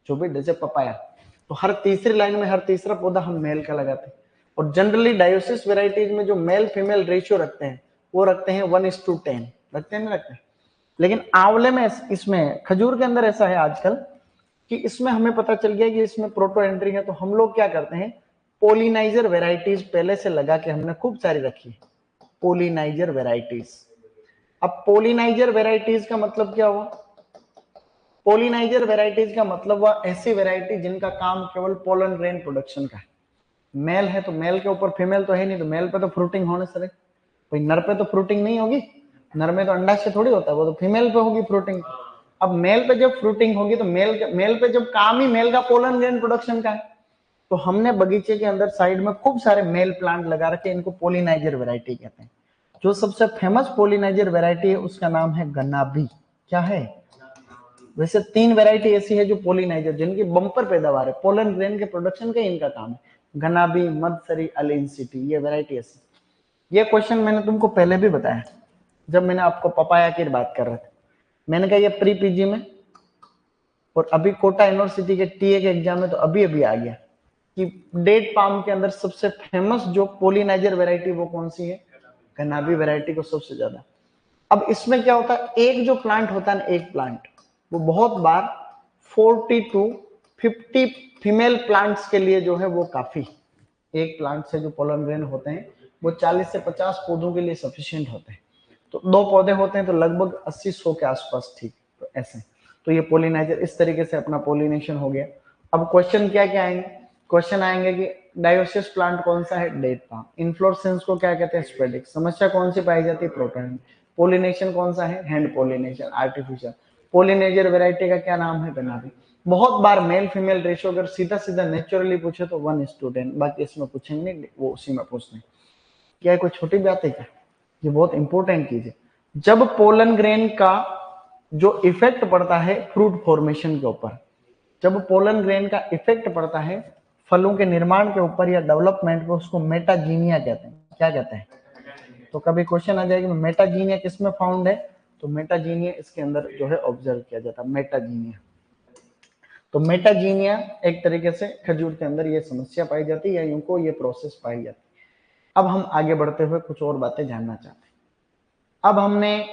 जो भी जैसे पपाया, तो हर तीसरी लाइन में हर तीसरा पौधा हम मेल का लगाते हैं। और जनरली डायोसिस वेराइटीज में जो मेल फीमेल रेशियो रखते हैं वो रखते हैं 1:10, रखते हैं, नहीं रखते हैं। लेकिन आंवले में, इसमें खजूर के अंदर ऐसा है आजकल कि इसमें हमें पता चल गया कि इसमें प्रोटो एंट्री है, तो हम लोग क्या करते हैं, पोलिनाइजर वेराइटीज पहले से लगा के हमने खूब सारी रखी, पोलिनाइजर वेराइटीज। अब पोलिनाइजर वेराइटीज का मतलब क्या हुआ, पोलिनाइजर वेराइटीज का मतलब हुआ ऐसी वेराइटी जिनका काम केवल पोलन ग्रेन प्रोडक्शन का है। मेल है तो मेल के ऊपर फीमेल तो है नहीं, तो मेल पे तो फ्रूटिंग होने से, कोई नर पे तो फ्रूटिंग नहीं होगी, नर में तो अंडा से थोड़ी होता है, वो तो फीमेल पे होगी फ्रूटिंग। अब मेल पे जब फ्रूटिंग होगी तो मेल पे जब काम ही मेल का पोलन ग्रेन प्रोडक्शन का है, तो हमने बगीचे के अंदर साइड में खूब सारे मेल प्लांट लगा रखे, इनको पोलिनाइजर वेराइटी कहते हैं। जो सबसे फेमस पोलिनाइजर वेराइटी है उसका नाम है गन्नाबी। क्या है, वैसे 3 वेराइटी ऐसी है जो पोलिनाइजर, जिनकी बम्पर पैदावार है, पोलन ग्रेन के प्रोडक्शन का इनका काम है, गनाबी, मदसरी, अलिनसिटी, ये वेराइटी ऐसी। ये क्वेश्चन मैंने तुमको पहले भी बताया जब मैंने आपको पपाया की बात कर रहे थे, मैंने कहा ये प्री पीजी में और अभी कोटा यूनिवर्सिटी के टीए के एग्जाम में तो अभी अभी आ गया कि डेट पाम के अंदर सबसे फेमस जो पोलिनाइजर वेराइटी वो कौन सी है, गनाबी वेराइटी को सबसे ज्यादा। अब इसमें क्या होता है, एक जो प्लांट होता है, एक प्लांट वो बहुत बार 40 to 50 फीमेल प्लांट्स के लिए जो है वो काफी, एक प्लांट से जो पोलन ग्रेन होते हैं वो 40 से 50 पौधों के लिए सफिशिएंट होते हैं। तो 2 पौधे होते हैं तो लगभग 80-100 के आसपास, ठीक, तो ऐसे। तो ये पोलिनाइजर, इस तरीके से अपना पोलिनेशन हो गया। अब क्वेश्चन क्या क्या आएंगे, क्वेश्चन आएंगे कि डायोसिस प्लांट कौन सा है, डेट पाम। इन्फ्लोरेसेंस को क्या कहते हैं, स्पेडिक। समस्या कौन सी पाई जाती है, प्रोटोन। पोलिनेशन कौन सा है, हैंड पोलिनेशन, आर्टिफिशियल। पोलिनेजर वेराइटी का क्या नाम है, गनाबी। बहुत बार मेल फीमेल रेशियो अगर सीधा सीधा नेचुरली पूछे तो 1:10, बाकी इसमें पूछेंगे नहीं, वो उसी में पूछने। क्या कोई छोटी बात है क्या, ये बहुत इंपॉर्टेंट चीज है। जब पोलन ग्रेन का जो इफेक्ट पड़ता है फ्रूट फॉर्मेशन के ऊपर, जब पोलन ग्रेन का इफेक्ट पड़ता है फलों के निर्माण के ऊपर या डेवलपमेंट पे, उसको मेटाजीनिया कहते हैं। क्या कहते हैं, तो कभी क्वेश्चन आ जाएगा मेटाजीनिया किसमें फाउंड है, तो मेटाजीनिया इसके अंदर जो है ऑब्जर्व किया जाता है, मेटाजीनिया। तो मेटाजीनिया एक तरीके से खजूर के अंदर ये समस्या पाई जाती है या यूं को ये प्रोसेस पाई जाती है। अब हम आगे बढ़ते हुए कुछ और बातें जानना चाहते हैं।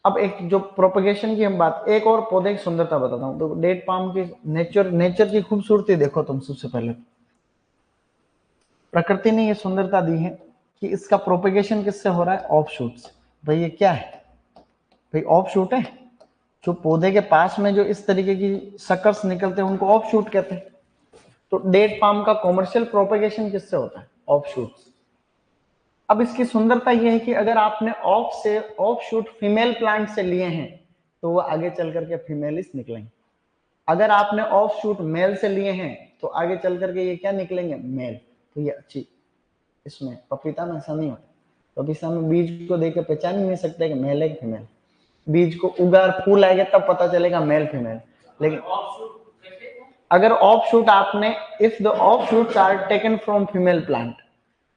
अब एक जो प्रोपगेशन की हम बात, एक और पौधे की सुंदरता बताता हूं। तो डेट पाम की नेचर की खूबसूरती देखो तुम। सबसे पहले प्रकृति ने ये सुंदरता दी है कि इसका प्रोपगेशन किससे हो रहा है, ऑफ शूट से। भाई ये क्या है, भाई ऑफ शूट है। जो पौधे के पास में जो इस तरीके की सकर्स निकलते हैं उनको ऑफ शूट कहते हैं। तो डेट पाम का कॉमर्शियल प्रोपेगेशन किससे होता है? Of shoot. अब इसकी सुंदरता यह है कि अगर आपने ऑफ शूट फीमेल प्लांट से लिए हैं तो वो आगे चल करके फीमेलिस निकलेंगे। अगर आपने ऑफ शूट मेल से लिए हैं तो आगे चल करके ये क्या निकलेंगे? मेल। तो ये अच्छी, इसमें पपीता में ऐसा नहीं होता। पपीता में बीज को देख के पहचान नहीं सकते कि मेल है कि फीमेल। बीज को उगा फूल आएगा तब पता चलेगा मेल फीमेल। लेकिन अगर ऑफ शूट आपने, if the off shoots are taken from female plant,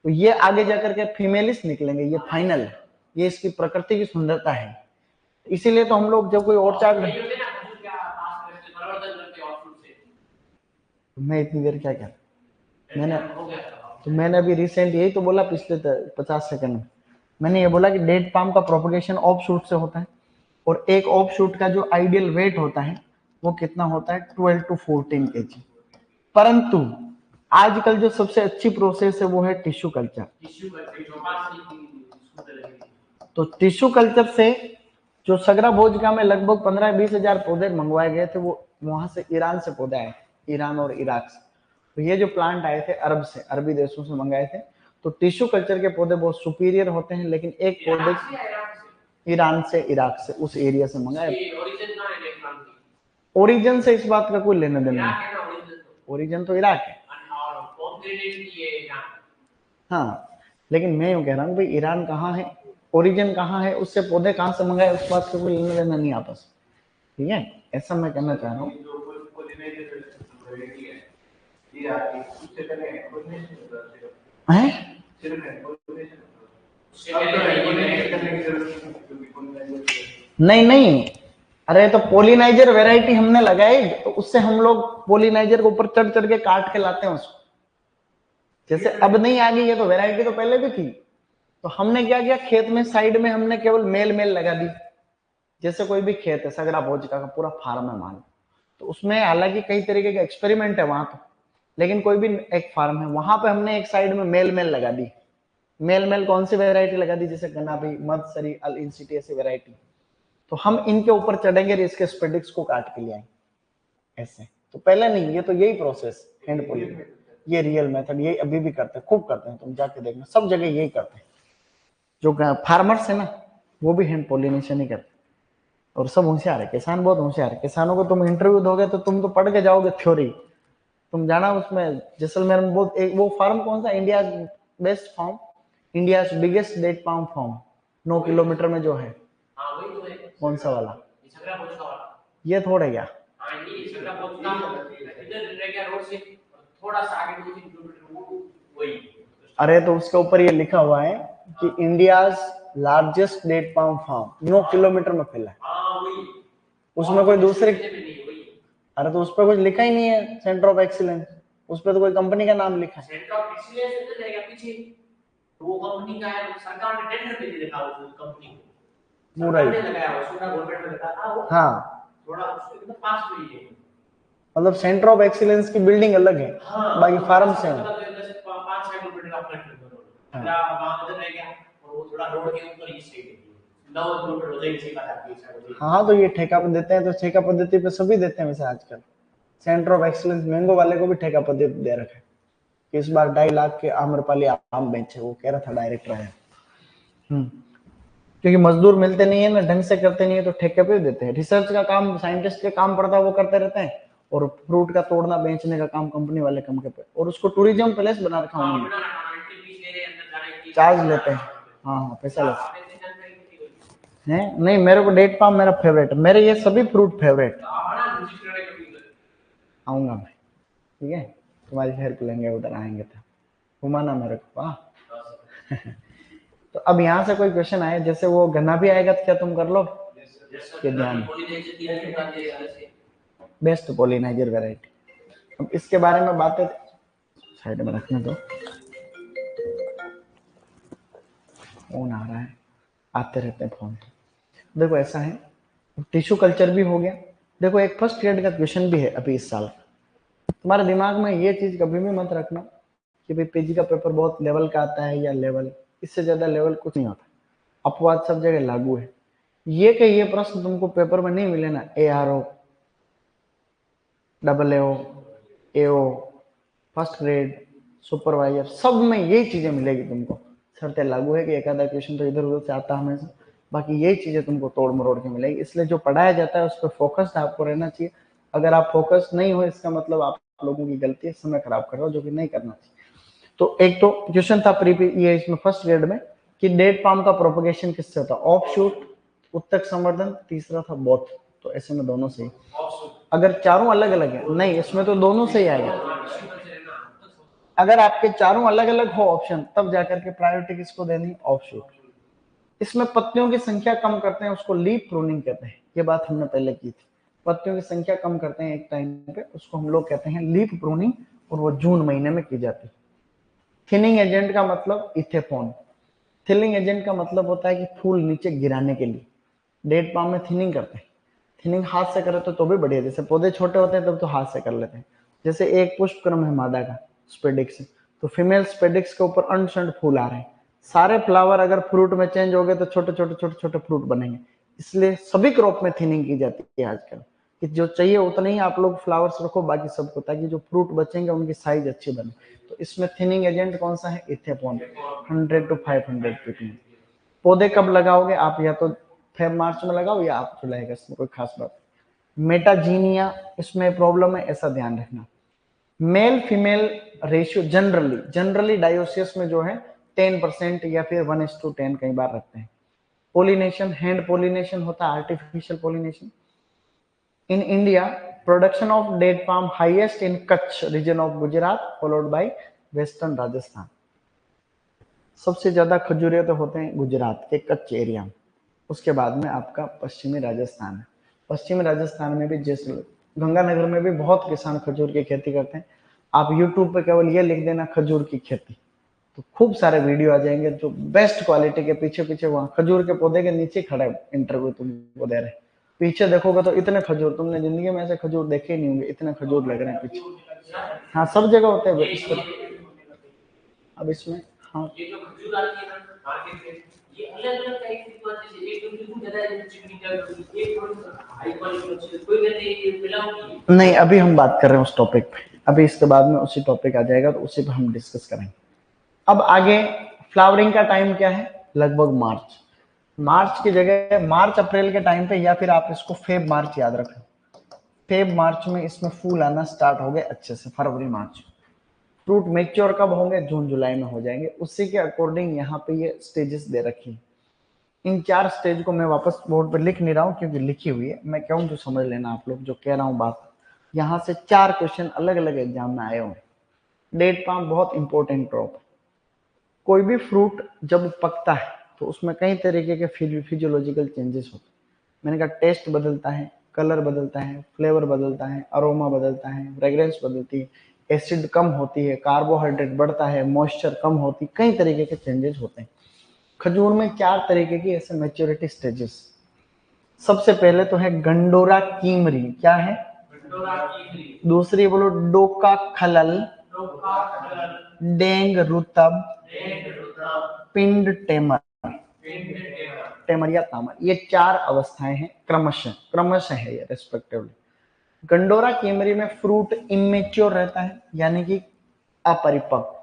तो ये आगे जाकर के फीमेलिस निकलेंगे। ये फाइनल है, ये इसकी प्रकृति की सुंदरता है। इसीलिए तो हम लोग जब कोई और चार्ट, मैं इतनी देर क्या कर, मैंने अभी रिसेंट यही तो बोला पिछले 50 सेकंड में। मैंने ये बोला कि डेट पाम का प्रोपगेशन ऑफ शूट से होता है और एक ऑफ शूट का जो आइडियल वेट होता है वो कितना होता है? 12 to 14 kg। परंतु आजकल जो सबसे अच्छी प्रोसेस है वो है टिश्यू कल्चर। तो टिश्यू कल्चर से जो सगरा भोजका में लगभग 15-20 हजार पौधे मंगवाए गए थे, वो वहां से ईरान से पौधे आए, ईरान और इराक से। तो ये जो प्लांट आए थे अरब से, अरबी देशों से मंगाए थे। तो टिश्यू कल्चर के पौधे बहुत सुपीरियर होते हैं, लेकिन एक पौधे ईरान से, इराक से, उस एरिया से मंगाए। ओरिजिन से इस बात का कोई लेना देना नहीं, ओरिजिन तो इराक है। हाँ, लेकिन मैं यूं कह रहा हूँ भाई ईरान कहाँ है, ओरिजिन कहाँ है, उससे पौधे कहाँ से मंगाए, उस बात का कोई लेना देना नहीं आपस। ठीक है, ऐसा मैं कहना चाह रहा हूँ। नहीं नहीं, अरे तो पोलिनाइजर वेराइटी हमने लगाई तो उससे हम लोग पोलिनाइजर के ऊपर चढ़ चढ़ के काट के लाते हैं उसको। जैसे अब नहीं आ गई है तो वेराइटी तो पहले भी थी। तो हमने क्या किया, खेत में साइड में हमने केवल मेल मेल लगा दी। जैसे कोई भी खेत है, सगरा भोजका का पूरा फार्म है मान, तो उसमें हालांकि कई तरीके के एक्सपेरिमेंट है वहां तो, लेकिन कोई भी एक फार्म है वहां पे हमने एक साइड में मेल मेल लगा दी। मेल मेल कौन सी वेराइटी लगा दी? जैसे गन्नाबी, मदसरी, अल इंसिटी, ऐसी वेराइटी। तो हम इनके ऊपर चढ़ेंगे और इसके स्पेडिक्स को काट के ले आएंगे ऐसे। तो पहले नहीं, ये तो यही प्रोसेस हैंड पुलिंग, ये रियल मेथड, ये अभी भी करते हैं, खूब करते हैं, तुम जाके देखना सब जगह यही करते हैं। जो फार्मर्स है ना वो भी हैंड पोलिनेशन ही करते, और सब होशियार है, किसान बहुत होशियार है। किसानों को तुम इंटरव्यू दोगे तो तुम तो पढ़ के जाओगे थ्योरी। तुम जाना उसमें जैसलमेर में बहुत एक वो फार्म कौन सा, India best farm, India biggest date palm farm, 9 kilometre में जो है, कौन सा वाला? ये थोड़ा क्या, अरे तो उसके ऊपर ये लिखा हुआ है कि India's largest date palm farm 9 kilometre में फैला है। उसमें कोई दूसरे, अरे तो उस पर कुछ लिखा ही नहीं है सेंटर ऑफ एक्सीलेंस, उस पर तो कोई कंपनी का नाम लिखा है। सेंटर ऑफ एक्सीलेंस तो जाएगा पीछे, तो वो कंपनी का है, सरकार ने टेंडर पे दे रखा है उस कंपनी को, पूरा ही लगाया हुआ, उसका गवर्नमेंट में लगा था वो। हाँ, थोड़ा उसके मतलब पास में ही है, मतलब सेंटर ऑफ एक्सीलेंस की बिल्डिंग अलग है। हाँ, बाकी फार्म से है। 5-6 किलोमीटर का फ्रंट है, पूरा वहां उधर रह गया, और वो थोड़ा रोड के ऊपर ही स्टेट है। 9 किलोमीटर हो जाएगी सीधा जाके। हाँ, तो ये ठेका पे देते हैं, तो ठेका पद्धति पे सभी देते हैं वैसे आजकल। सेंटर ऑफ एक्सीलेंस मैंगो वाले को भी ठेका पद्धति दे रखा है। इस बार 2.5 लाख के आम्रपाली आम बेचे, वो कह रहा था डायरेक्टर है। क्योंकि मजदूर मिलते नहीं है ना, ढंग से करते नहीं है, तो ठेके पे देते हैं। रिसर्च का काम साइंटिस्ट के काम पड़ता है, वो करते रहते हैं, और फ्रूट का तोड़ना बेचने का काम कंपनी वाले कम के पे, और उसको टूरिज्म प्लेस बना रखा उन्होंने, चार्ज लेते हैं। हाँ, पैसा लेते हैं। नहीं, मेरे को डेट पाम मेरा फेवरेट, मेरे ये सभी फ्रूट फेवरेट। आऊंगा मैं, ठीक है, तुम्हारी हेल्प लेंगे, उधर आएंगे तो घुमाना मेरे को। तो अब यहाँ से कोई क्वेश्चन आए, जैसे वो गन्ना भी आएगा तो क्या तुम कर लो के ध्यान, बेस्ट पोलिनाइजर वेराइटी। अब इसके बारे में बातें साइड में रखने दो, फोन आ रहा है, आते रहते हैं फोन। देखो ऐसा है, टिश्यू कल्चर भी हो गया। देखो एक फर्स्ट ग्रेड का क्वेश्चन भी है अभी इस साल, तुम्हारे दिमाग में ये चीज कभी भी मत रखना कि भाई पीजी का पेपर बहुत लेवल का आता है, या लेवल, इससे ज्यादा लेवल कुछ नहीं होता। अपवाद सब जगह लागू है। ये कि ये प्रश्न तुमको पेपर में नहीं मिले ना, ARO, AA, AO, first grade, supervisor, सब में यही चीजें मिलेगी तुमको। शर्तें लागू है कि एक आधा क्वेश्चन तो इधर उधर से आता हमेशा, बाकी यही चीजें तुमको तोड़ मरोड़ के मिलेगी। इसलिए जो पढ़ाया जाता है उस पर फोकस्ड आपको रहना चाहिए। अगर आप फोकस नहीं हो, इसका मतलब आप लोगों की गलती है, समय खराब कर रहे हो, जो कि नहीं करना चाहिए। तो एक तो क्वेश्चन था ये इसमें फर्स्ट ग्रेड में कि डेट पाम का प्रोपगेशन किससे होता है, ऑफ शूट, उत्तक संवर्धन, तीसरा था बोथ। तो ऐसे में दोनों सही। अगर चारों अलग अलग है, नहीं इसमें तो दोनों सही आएगा। अगर आपके चारों अलग अलग हो ऑप्शन, तब जाकर के प्रायोरिटी किसको देनी, ऑफ शूट। इसमें पत्तियों की संख्या कम करते हैं, उसको लीफ प्रूनिंग कहते हैं। ये बात हमने पहले की थी। पत्तियों की संख्या कम करते हैं एक टाइम पे, उसको हम लोग कहते हैं लीफ प्रूनिंग, और वो जून महीने में की जाती है। थिनिंग एजेंट का मतलब इथेफॉन। थिनिंग एजेंट का मतलब होता है कि फूल नीचे गिराने के लिए। डेट पाम में थिनिंग करते हैं। थिनिंग हाथ से करे तो भी बढ़िया, जैसे पौधे छोटे होते हैं तब तो हाथ से कर लेते हैं। जैसे एक पुष्प क्रम है मादा का स्पेडिक्स, तो फीमेल स्पेडिक्स के ऊपर अनसेंट फूल आ रहे हैं। सारे फ्लावर अगर फ्रूट में चेंज हो गए तो छोटे छोटे छोटे छोटे फ्रूट बनेंगे। इसलिए सभी क्रॉप में थिनिंग की जाती है आजकल, कि जो चाहिए उतना ही आप लोग फ्लावर्स रखो, बाकी सबको, ताकि जो फ्रूट बचेंगे उनकी साइज अच्छी बने। तो इसमें थिनिंग एजेंट कौन सा है, इथेफॉन, 100 to 500 ppm। पौधे कब लगाओगे आप, या तो फेब मार्च में लगाओ या आप जुलाई अगस्त में, कोई खास बात। मेटाजीनिया इसमें प्रॉब्लम है, ऐसा ध्यान रखना। Male female ratio generally dioecious में जो है 10% या फिर 1:10 कई बार रखते हैं। पोलिनेशन, हैंड पोलिनेशन होता है, artificial pollination. In India production of date palm highest in Kutch region of Gujarat, followed by western Rajasthan. सबसे ज्यादा खजूरे तो होते हैं गुजरात के कच्छ एरिया में, उसके बाद में आपका पश्चिमी राजस्थान है। पश्चिमी राजस्थान में भी, जैसे गंगानगर में भी बहुत किसान खजूर की खेती करते हैं। आप यूट्यूब पे केवल ये लिख देना खजूर की खेती, तो खूब सारे वीडियो आ जाएंगे जो बेस्ट क्वालिटी के। पीछे पीछे वहां खजूर के पौधे के नीचे खड़े इंटरव्यू तुमको दे रहे हैं। पीछे देखोगे तो इतने खजूर, तुमने जिंदगी में ऐसे खजूर देखे ही नहीं होंगे, इतने खजूर लग रहे हैं पीछे। हाँ सब जगह होते हैं। अब इसमें, हाँ ये जो खजूर आती है ना मार्केट में, ये अलग-अलग टाइप की बात है। एक तो बिल्कुल ज्यादा चिकनी टाइप की, एक थोड़ी हाई क्वालिटी की, कोई कहते हैं ये मिलावटी। नहीं, अभी हम बात कर रहे हैं उस टॉपिक पे, अभी इसके बाद में उसी टॉपिक आ जाएगा, तो उसी पे हम डिस्कस करेंगे। अब आगे फ्लावरिंग का टाइम क्या है, लगभग मार्च। मार्च की जगह मार्च अप्रैल के टाइम पे, या फिर आप इसको फेब मार्च याद रखें। फेब मार्च में इसमें फूल आना स्टार्ट हो गए अच्छे से, फरवरी मार्च। फ्रूट मेच्योर कब होंगे, जून जुलाई में हो जाएंगे। उसी के अकॉर्डिंग यहाँ पे ये स्टेजेस दे रखी है। इन 4 स्टेज को मैं वापस बोर्ड पर लिख नहीं रहा हूँ क्योंकि लिखी हुई है, मैं कहूँ तो समझ लेना आप लोग, जो कह रहा हूँ बात। यहाँ से 4 क्वेश्चन अलग अलग एग्जाम में आए हुए। डेट पाम बहुत इंपॉर्टेंट क्रॉप है। कोई भी फ्रूट जब पकता है तो उसमें कई तरीके के फिजियोलॉजिकल चेंजेस होते हैं। मैंने कहा टेस्ट बदलता है, कलर बदलता है, फ्लेवर बदलता है, अरोमा बदलता है, फ्रेग्रेंस बदलती है, एसिड कम होती है, कार्बोहाइड्रेट बढ़ता है, मॉइस्चर कम होती है, कई तरीके के चेंजेस होते हैं। खजूर में 4 तरीके की ऐसे मैच्योरिटी स्टेजेस। सबसे पहले तो है गंडोरा कीमरी, क्या है, दूसरी बोलो डोका खलल, डेंग रुतब, पिंड टेमर, टेमर या तामर। ये 4 अवस्थाएं हैं, क्रमशः है ये रेस्पेक्टिवली। गंडोरा कीमरी में फ्रूट इमेच्योर रहता है, यानी कि अपरिपक्व।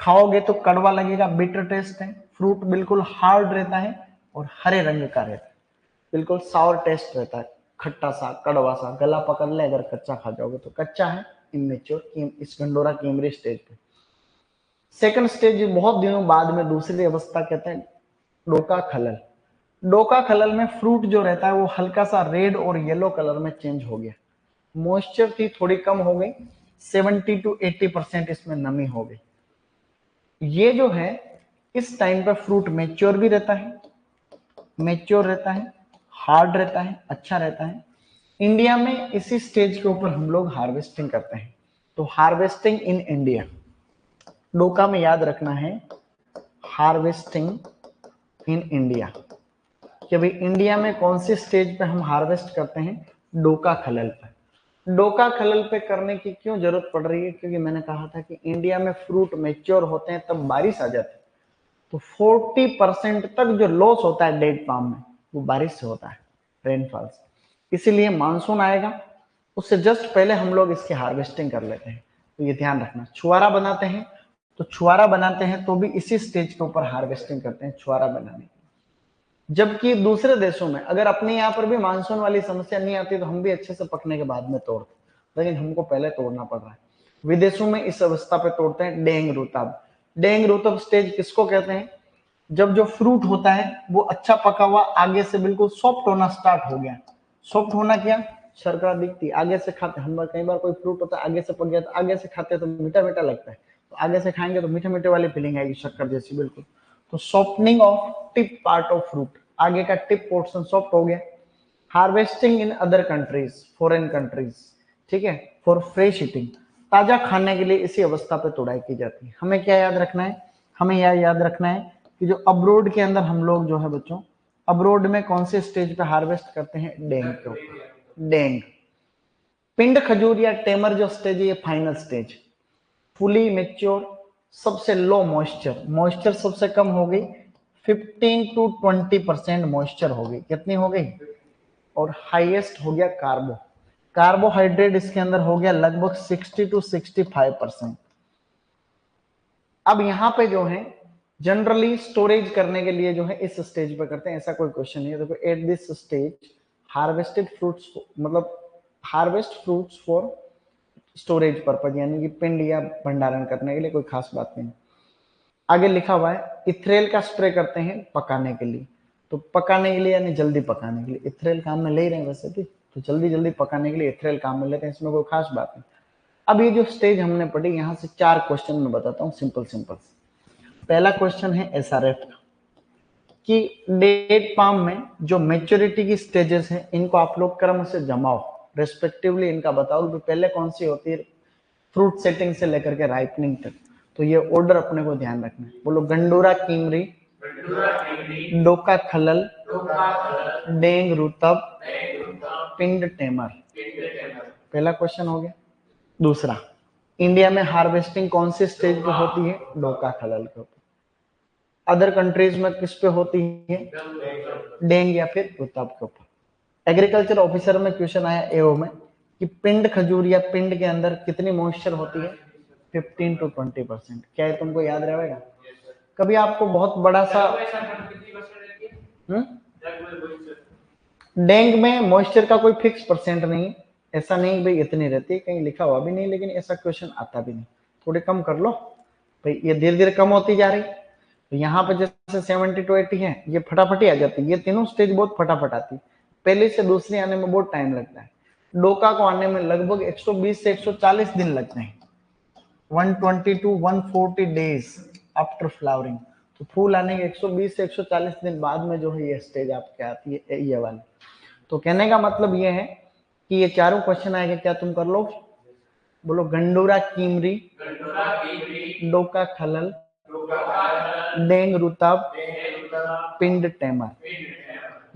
खाओगे तो कड़वा लगेगा, बिटर टेस्ट है। फ्रूट बिल्कुल हार्ड रहता है और हरे रंग का रहता है, बिल्कुल सावर टेस्ट रहता है, खट्टा सा, कड़वा सा, गला पकड़ ले अगर कच्चा खा जाओगे तो। कच्चा है, इमेच्योर, इस गंडोरा कीमरी स्टेज पे। सेकंड स्टेज बहुत दिनों बाद में, दूसरी अवस्था कहते हैं डोका खलल। डोका खलल में फ्रूट जो रहता है वो हल्का सा रेड और येलो कलर में चेंज हो गया, मॉइस्चर थी थोड़ी कम हो गई, 70 to 80% इसमें नमी हो गई। ये जो है इस टाइम पे फ्रूट मेच्योर भी रहता है, हार्ड रहता है, अच्छा रहता है। इंडिया में इसी स्टेज के ऊपर हम लोग हार्वेस्टिंग करते हैं। तो हार्वेस्टिंग इन इंडिया, डोका में याद रखना है हार्वेस्टिंग इन इंडिया, कि भाई इंडिया में कौन सी स्टेज पे हम हार्वेस्ट करते हैं, डोका खलल पे। डोका खलल पे करने की क्यों जरूरत पड़ रही है, क्योंकि मैंने कहा था कि इंडिया में फ्रूट मेच्योर होते हैं तब बारिश आ जाती है, तो 40% तक जो लॉस होता है डेट पाम में वो बारिश से होता है, रेनफॉल से। इसीलिए मानसून आएगा उससे जस्ट पहले हम लोग इसकी हार्वेस्टिंग कर लेते हैं। तो ये ध्यान रखना। छुआरा बनाते हैं तो भी इसी स्टेज के ऊपर हार्वेस्टिंग करते हैं छुआरा बनाने की। जबकि दूसरे देशों में अगर अपने यहाँ पर भी मानसून वाली समस्या नहीं आती तो हम भी अच्छे से पकने के बाद में तोड़ते, लेकिन हमको पहले तोड़ना पड़ रहा है। विदेशों में इस अवस्था पे तोड़ते हैं डेंग रुताब। डेंग रुताब स्टेज किसको कहते हैं? जब जो फ्रूट होता है वो अच्छा पका हुआ आगे से बिल्कुल सॉफ्ट होना स्टार्ट हो गया। सॉफ्ट होना क्या? शर्करा दिखती, आगे से खाते हम कई बार कोई फ्रूट होता है आगे से पक गया तो आगे से खाते तो मीठा मीठा लगता है, तो आगे से खाएंगे तो मीठे मीठे वाली फीलिंग आएगी शक्कर जैसी बिल्कुल। तो softening of tip part of fruit, आगे का टिप पोर्शन सॉफ्ट हो गया। Harvesting in other countries, foreign countries, ठीक है, फॉर फ्रेश ईटिंग, ताजा खाने के लिए इसी अवस्था पे तोड़ाई की जाती है। हमें क्या याद रखना है? हमें यह याद रखना है कि जो अब्रोड के अंदर हम लोग जो है बच्चों, अब्रोड में कौन से स्टेज पे हार्वेस्ट करते हैं? डेंग के ऊपर। डेंग। पिंड खजूर या टेमर जो स्टेज है ये फाइनल स्टेज, फुली मेच्योर, सबसे लो मॉइस्चर, मॉइस्चर सबसे कम हो गई 15 to 20% मॉइस्चर हो गई, कितनी हो गई? और हाईएस्ट हो गया कार्बो, कार्बोहाइड्रेट इसके अंदर हो गया लगभग 60 to 65%। अब यहाँ पे जो है जनरली स्टोरेज करने के लिए जो है इस स्टेज पे करते हैं, ऐसा कोई क्वेश्चन नहीं है। देखो at this stage harvested fruits, मतलब harvest fruits for storage purpose, यानी कि पिंड या भंडारण करने के लिए, कोई खास बात नहीं। आगे लिखा हुआ है इथ्रेल का स्प्रे करते हैं पकाने के लिए, तो पकाने के लिए यानी जल्दी पकाने के लिए, इथ्रेल काम में ले ही रहे हैं वैसे भी, तो जल्दी जल्दी पकाने के लिए इथ्रेल काम में लेते हैं, इसमें कोई खास बात नहीं। अब ये जो स्टेज हमने पढ़ी यहाँ से 4 क्वेश्चन मैं बताता हूँ सिंपल सिंपल। पहला क्वेश्चन है एसआरएफ का कि डेट पाम में जो मेच्योरिटी की स्टेजेस हैं इनको आप लोग क्रम से जमाओ, रेस्पेक्टिवली इनका बताओ कि पहले कौन सी होती है फ्रूट सेटिंग से लेकर के राइपनिंग तक, तो ये ऑर्डर अपने को ध्यान रखना है। बोलो गंडूरा कीमरी, डोका खलल, डेंग रुतब, पिंड टेमर। पहला क्वेश्चन हो गया। दूसरा, इंडिया में हार्वेस्टिंग कौन सी स्टेज पे होती है? डोका खलल के ऊपर। अदर कंट्रीज में किस पे होती है? डेंग या फिर रुतब के ऊपर। एग्रीकल्चर ऑफिसर में क्वेश्चन आया एओ में कि पिंड खजूर या पिंड के अंदर कितनी मॉइस्चर होती है? 15 to 20%। क्या है तुमको याद रहेगा? कभी आपको बहुत बड़ा सा डेंग में मॉइस्चर का कोई फिक्स परसेंट नहीं, ऐसा नहीं भाई इतनी रहती है, कहीं लिखा हुआ भी नहीं, लेकिन ऐसा क्वेश्चन आता भी नहीं। थोड़े कम कर लो भाई, ये धीरे धीरे कम होती जा रही। तो यहाँ पे जैसे 70 to 80 है, ये फटाफट ही आ जाती है, ये तीनों स्टेज बहुत फटाफट आती, पहले से दूसरी आने में बहुत टाइम लगता है। डोका को आने में लगभग 120 से 140 दिन लगते हैं, 120 to 140 डेज आफ्टर फ्लावरिंग। तो फूल आने के 120 से 140 दिन बाद में जो है ये स्टेज आपके आती है, ये वाली। तो कहने का मतलब ये है कि ये चारों क्वेश्चन आएंगे, क्या तुम कर लो? बोलो गंडूरा कीमरी, डोका खलल, डेंग रुताब, पिंड टेमर,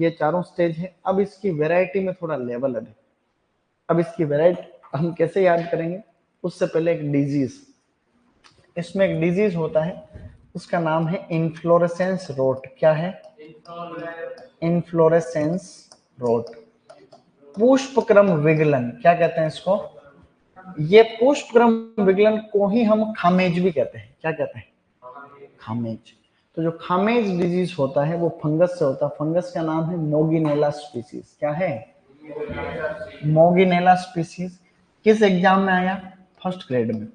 ये चारों स्टेज है। अब इसकी वैरायटी में थोड़ा लेवल है। अब इसकी वैरायटी हम कैसे याद करेंगे? उससे पहले एक डिजीज, इसमें एक डिजीज होता है, उसका नाम है इन्फ्लोरेसेंस रोट। क्या है? Inflorescence rot. पुष्पक्रम विगलन, क्या कहते हैं इसको? ये पुष्पक्रम विगलन को ही हम खामेज भी कहते हैं। क्या कहते हैं? खामेज। तो जो खामेज डिजीज होता है वो फंगस से होता है, फंगस का नाम है मोगिनेला स्पीसीज। क्या है? मोगिनेला स्पीसीज। किस एग्जाम में आया? फर्स्ट ग्रेड में।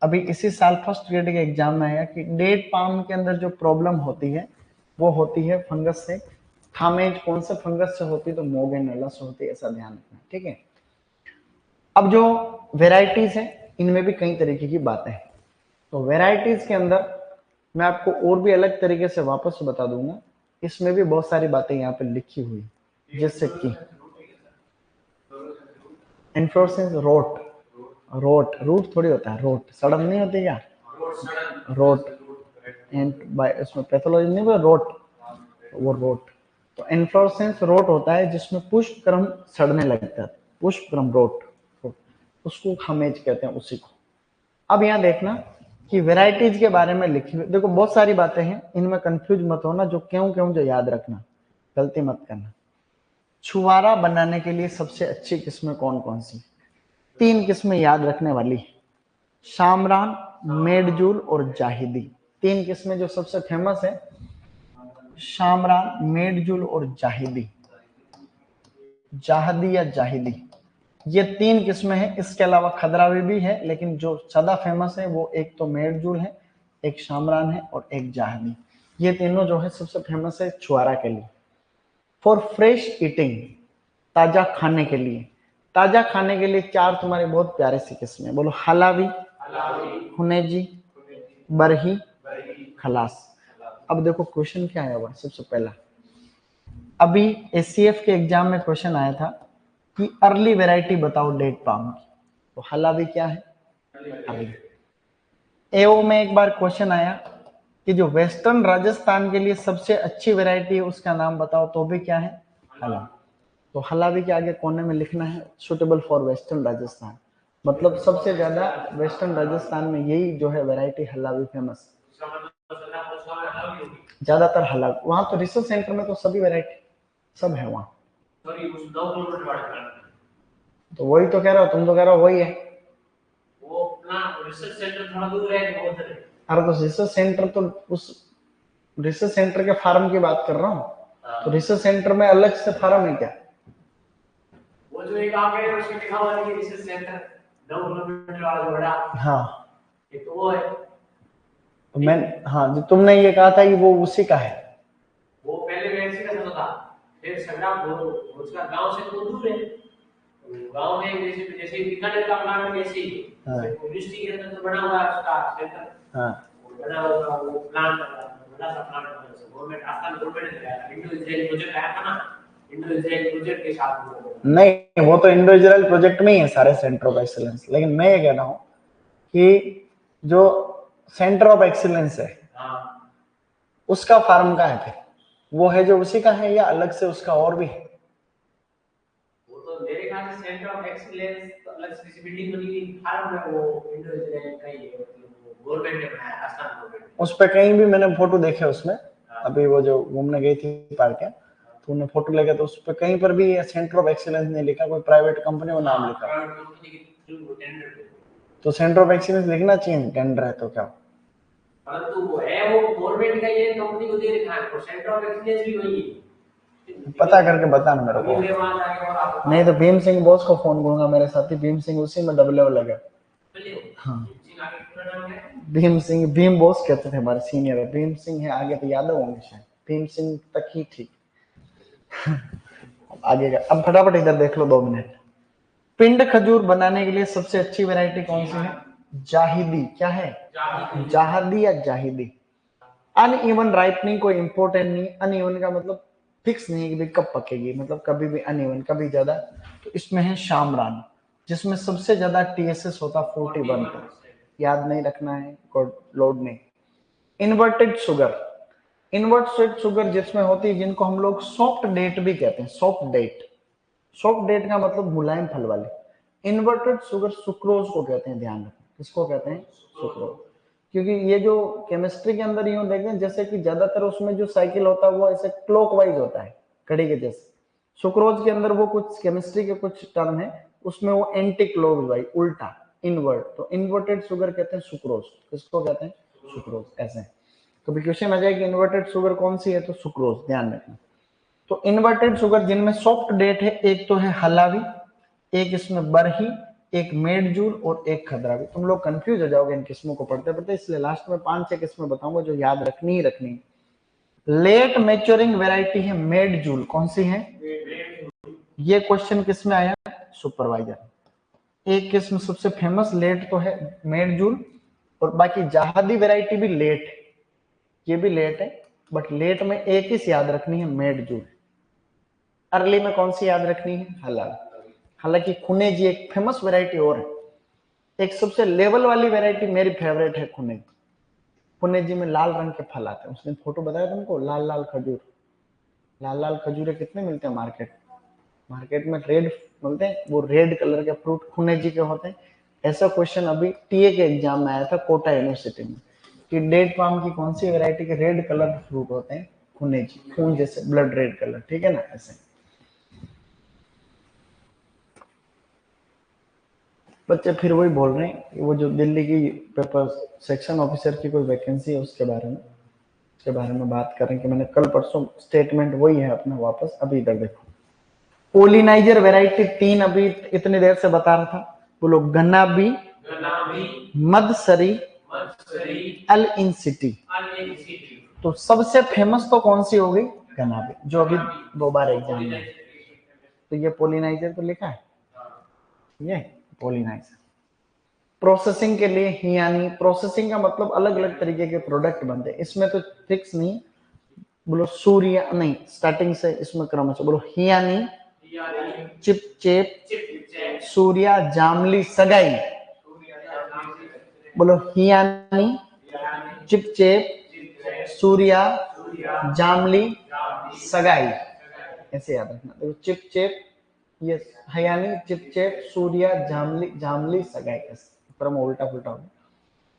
अभी इसी साल फर्स्ट ग्रेड के एग्जाम में आया कि डेट पाम के अंदर जो प्रॉब्लम होती है वो होती है फंगस से। खामेज कौन से फंगस से होती है? तो मोगिनेला से होती है, ऐसा ध्यान रखना, ठीक है। अब जो वेराइटीज है इनमें भी कई तरीके की बातें हैं, तो वेराइटीज के अंदर मैं आपको और भी अलग तरीके से वापस बता दूंगा, इसमें भी बहुत सारी बातें यहाँ पे लिखी हुई, जैसे कि इन्फ्लोरेसेंस रोट, रोट रूट थोड़ी होता है, रोट सड़न नहीं होती क्या? रोट एंड बाय इसमें पैथोलॉजी नहीं, वो रोट, वो रोट। तो इन्फ्लोरेसेंस रोट होता है जिसमें पुष्पक्रम सड़ने लगता है, पुष्पक्रम रोट, उसको खामेज कहते हैं उसी को। अब यहाँ देखना कि वेराइटीज के बारे में लिखी हुई, देखो बहुत सारी बातें हैं, इनमें कंफ्यूज मत होना, जो क्यों क्यों जो याद रखना, गलती मत करना। छुआरा बनाने के लिए सबसे अच्छी किस्में कौन कौन सी? 3 किस्में याद रखने वाली। शामरान, मेडजूल और जाहिदी। तीन किस्में जो सबसे फेमस है, शामरान, मेडजूल और जाहिदी, जाहदी या जाहिदी, ये तीन किस्में हैं। इसके अलावा खदरावी भी है, लेकिन जो ज्यादा फेमस है वो एक तो मेडजूल है, एक शामरान है और एक जाहदी। ये तीनों जो है सबसे फेमस है छुआरा के लिए। फॉर फ्रेश ईटिंग, ताजा खाने के लिए, ताजा खाने के लिए चार तुम्हारे बहुत प्यारे सी किस्में, बोलो। हलावी, हुनेजी, बरही, खलास। अब देखो क्वेश्चन क्या आया हुआ सबसे पहला, अभी एससीएफ के एग्जाम में क्वेश्चन आया था कि अर्ली वैरायटी बताओ डेट पाम की, तो हलावी क्या है, अर्ली। एओ में एक बार क्वेश्चन आया कि जो वेस्टर्न राजस्थान के लिए सबसे अच्छी वैरायटी है उसका नाम बताओ, तो भी क्या है, हलावी। तो हलावी के आगे कोने में लिखना है सुटेबल फॉर वेस्टर्न राजस्थान, मतलब सबसे ज्यादा वेस्टर्न राजस्थान में यही जो है वैरायटी हलावी फेमस। ज्यादातर हलावी, वहां तो रिसर्च सेंटर में तो सभी वैरायटी सब है वहां। तो वही तो कह रहा हो, तुम तो कह रहे हो वही है। वो अपना रिसर्च सेंटर थोड़ा दूर है, उधर है। अरे तो रिसर्च सेंटर तो उस रिसर्च सेंटर के फार्म की बात कर रहा हूँ। तो रिसर्च सेंटर में अलग से फार्म है क्या? वो जो एक आगे है उसमें लिखा हुआ है कि रिसर्च सेंटर 9 किलोमीटर वाला जो बड़ा, हाँ ये तो वो है। तो मैं, हाँ जो तुमने ये कहा था कि वो उसी का है, वो पहले वैसी का था, फिर संग्राम वो उसका गांव से तो दूर है, गांव में जैसे जैसे बीकानेर का प्लांट वैसे ही यूनिवर्सिटी के अंदर तो बना हुआ है उसका सेंटर, हाँ बना हुआ वो प्लांट बड़ा सा प्लांट बना है। गवर्नमेंट आसाम गवर्नमेंट ने लगाया, इंडो इजराइल प्रोजेक्ट आया था ना, इंडो इजराइल प्रोजेक्ट के साथ। नहीं वो तो इंडो इजराइल प्रोजेक्ट में ही है सारे सेंटर ऑफ एक्सीलेंस, लेकिन मैं ये कह रहा हूँ कि जो सेंटर ऑफ एक्सीलेंस है उसका फार्म का है, फिर वो है जो उसी का है या अलग से उसका और भी है? वो तो मेरे ख्याल से सेंटर ऑफ एक्सीलेंस तो अलग से किसी बिल्डिंग बनी हुई फार्म है, वो इंडो इजराइल का ही है, मतलब गवर्नमेंट ने बनाया, आसाम गवर्नमेंट। उस पे कहीं भी मैंने फोटो देखे उसमें, अभी वो जो घूमने गई थी पार्क है तो उन्हें फोटो लगे, तो उस पे कहीं पर भी सेंटर ऑफ एक्सीलेंस नहीं लिखा, कोई प्राइवेट कंपनी का नाम लिखा। तो सेंटर ऑफ एक्सीलेंस लिखना चाहिए, टेंडर है तो क्या, परंतु वो है वो गवर्नमेंट का ये कंपनी को दे रखा है, तो सेंटर ऑफ एक्सीलेंस भी वही है। पता करके बताना मेरे को, नहीं तो भीम सिंह बोस को फोन करूंगा, मेरे साथी भीम सिंह उसी में डबल लगा। हाँ भीम सिंह, भीम बोस कहते थे, हमारे सीनियर है भीम सिंह है, आगे तो यादव होंगे शायद, भीम सिंह तक ही ठीक। आगे का अब फटाफट इधर देख लो 2 मिनट। पिंड खजूर बनाने के लिए सबसे अच्छी वैरायटी कौन सी है? जाहिदी। क्या है? जाहिदी या जाहिदी। अनइवन राइपनिंग कोई इंपॉर्टेंट नहीं, अनइवन का मतलब फिक्स नहीं है कि कब पकेगी, मतलब कभी भी अनइवन कभी ज्यादा। तो इसमें है शामरान, जिसमें सबसे ज्यादा टीएसएस होता 41 का, याद नहीं रखना है, लोड नहीं। इन्वर्टेड शुगर, इन्वर्टेड शुगर जिसमें होती है, जिनको हम लोग सॉफ्ट डेट भी कहते हैं, सॉफ्ट डेट। सॉफ्ट डेट का मतलब मुलायम फल वाले। इन्वर्टेड शुगर सुक्रोज को कहते हैं, ध्यान रखना, किसको कहते हैं? सुक्रोज। क्योंकि ये जो केमिस्ट्री के अंदर यूं देखते हैं जैसे कि ज्यादातर उसमें जो साइकिल होता है वो ऐसे क्लॉकवाइज होता है, घड़ी के जैसे। सुक्रोज के अंदर वो कुछ केमिस्ट्री के कुछ टर्म है, उसमें वो एंटी क्लॉकवाइज, उल्टा, इनवर्ट। तो इन्वर्टेड शुगर कहते हैं सुक्रोज, किसको कहते हैं? सुक्रोज। ऐसे कभी क्वेश्चन आ जाए कि इन्वर्टेड शुगर कौन सी है, तो सुक्रोज, ध्यान रखना। तो इन्वर्टेड शुगर जिनमें सॉफ्ट डेट है, एक तो है हलावी, एक इसमें बरही, एक मेडजूल और एक खदरावी। तुम लोग कंफ्यूज हो जाओगे इन किस्मों को पढ़ते पढ़ते, इसलिए लास्ट में 5-6 किस्में बताऊंगा जो याद रखनी ही रखनी। लेट मैच्योरिंग वैरायटी है मेडजूल, कौन सी है? ये क्वेश्चन किसमें आया? सुपरवाइजर। एक किस्म सबसे फेमस लेट तो है मेडजूल, और बाकी जहादी वैरायटी भी लेट है, ये भी लेट है, बट लेट में एक ही याद रखनी है, मेडजूल। अर्ली में कौन सी याद रखनी है? हलाल। हालांकि खुने जी एक फेमस वैरायटी और है, एक सबसे लेवल वाली वैरायटी मेरी फेवरेट है खुने। खुने जी में लाल रंग के फल आते हैं, उसने फोटो बताया तुमको, लाल लाल खजूर। लाल लाल खजूरे कितने मिलते हैं मार्केट? मार्केट में रेड मिलते हैं, वो रेड कलर के फ्रूट खुने जी के होते हैं। ऐसा क्वेश्चन अभी टीए के एग्जाम में आया था कोटा यूनिवर्सिटी में, कि डेट पाम की कौन सी वैरायटी के रेड कलर फ्रूट होते हैं? खुने जी, खून जैसे ब्लड रेड कलर, ठीक है ना, ऐसे। बच्चे फिर वही बोल रहे हैं कि वो जो दिल्ली की पेपर सेक्शन ऑफिसर की कोई वैकेंसी है उसके बारे में बात कर रहे हैं कि मैंने कल परसों स्टेटमेंट वही है अपना वापस। अभी इधर देखो, पोलिनाइजर वैरायटी 3 अभी इतनी देर से बता रहा था, बोलो गन्ना बी, मदसरी, अल इंसिटी। तो सबसे फेमस तो कौन सी होगी? गन्ना बी, जो अभी 2 बार एग्जाम में। तो ये पोलिनाइजर तो लिखा है, ये पोलिनाइजर। प्रोसेसिंग के लिए हियानी, प्रोसेसिंग का मतलब अलग अलग तरीके के प्रोडक्ट बनते हैं, इसमें तो फिक्स नहीं। बोलो सूर्य, नहीं स्टार्टिंग से इसमें क्रम से बोलो, हियानी, चिपचेप, सूर्या, जामली, सगाई। बोलो हियानी, चिपचेप, सूर्या, जामली, सगाई। ऐसे याद रखना। देखो चिपचेप, ये हयानी, चिपचेप, सूर्या, जामली, जामली, सगाई। क्रम उल्टा पुल्टा होगा।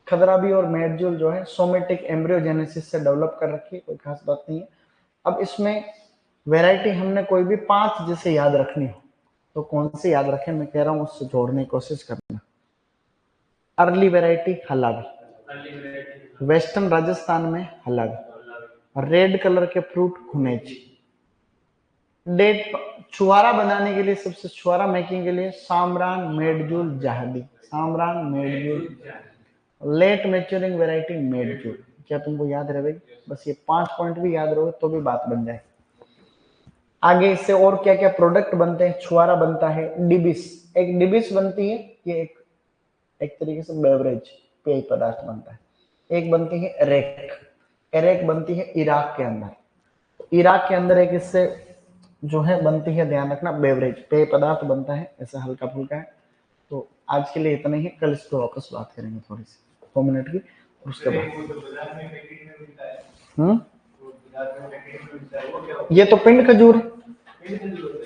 खदराबी और मेडजूल जो है सोमेटिक एम्ब्रियोजेनेसिस से डेवलप कर रखी है, कोई खास बात नहीं है। अब इसमें वैरायटी हमने कोई भी 5 जैसे याद रखनी हो तो कौन सी याद रखें, मैं कह रहा हूं उससे जोड़ने की कोशिश करना। Early variety Halawy, western Rajasthan में हलावी, रेड कलर के फ्रूट खुनेज, डेट छुआरा बनाने के लिए, सबसे छुआरा मेकिंग के लिए Samran, Medjool, Zahidi, Samran, Medjool. Late maturing variety Medjool. क्या तुमको याद रहे? बस ये 5 पॉइंट भी याद रहो तो भी बात बन जाए। आगे इससे और क्या क्या प्रोडक्ट बनते हैं? छुआरा बनता है, डिबिस, एक डिबिस बनती है, ये एक तरीके से बेवरेज पेय पदार्थ बनता है। एक बनती है एरेक, एरेक बनती है इराक के अंदर। इराक के अंदर एक इससे जो है बनती है, ध्यान रखना, बेवरेज पेय पदार्थ बनता है, ऐसा हल्का फुल्का है। तो आज के लिए इतना ही, कल इस पर वापस बात करेंगे थोड़ी सी 2 मिनट की, उसके बाद। ये तो पिंड खजूर है।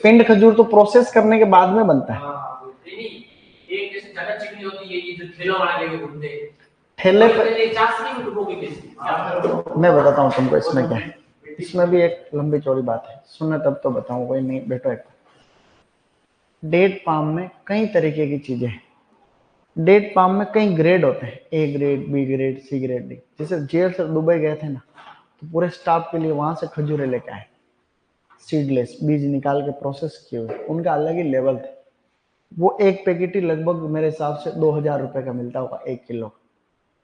पिंड खजूर तो प्रोसेस करने के बाद में बनता है। एक जैसे ज्यादा चिकनी होती है, ये जो ठेलों वाले लेके घूमते हैं, ठेले पे मैं बताता हूँ तुमको इसमें क्या है। इसमें भी एक लंबी चौड़ी बात है, सुनना तब तो बताऊं, कोई नहीं बैठो। एक डेट पाम में कई तरीके की चीजें हैं। डेट पाम में कई ग्रेड होते हैं, A grade, B grade, C grade, D. जैसे जेल से दुबई गए थे ना, तो पूरे स्टाफ के लिए वहां से खजूरे लेके आए, सीडलेस, बीज निकाल के प्रोसेस किए हुए, उनका अलग ही लेवल थे। वो एक पैकेट ही लगभग मेरे हिसाब से 2000 रुपए का मिलता होगा, 1 किलो,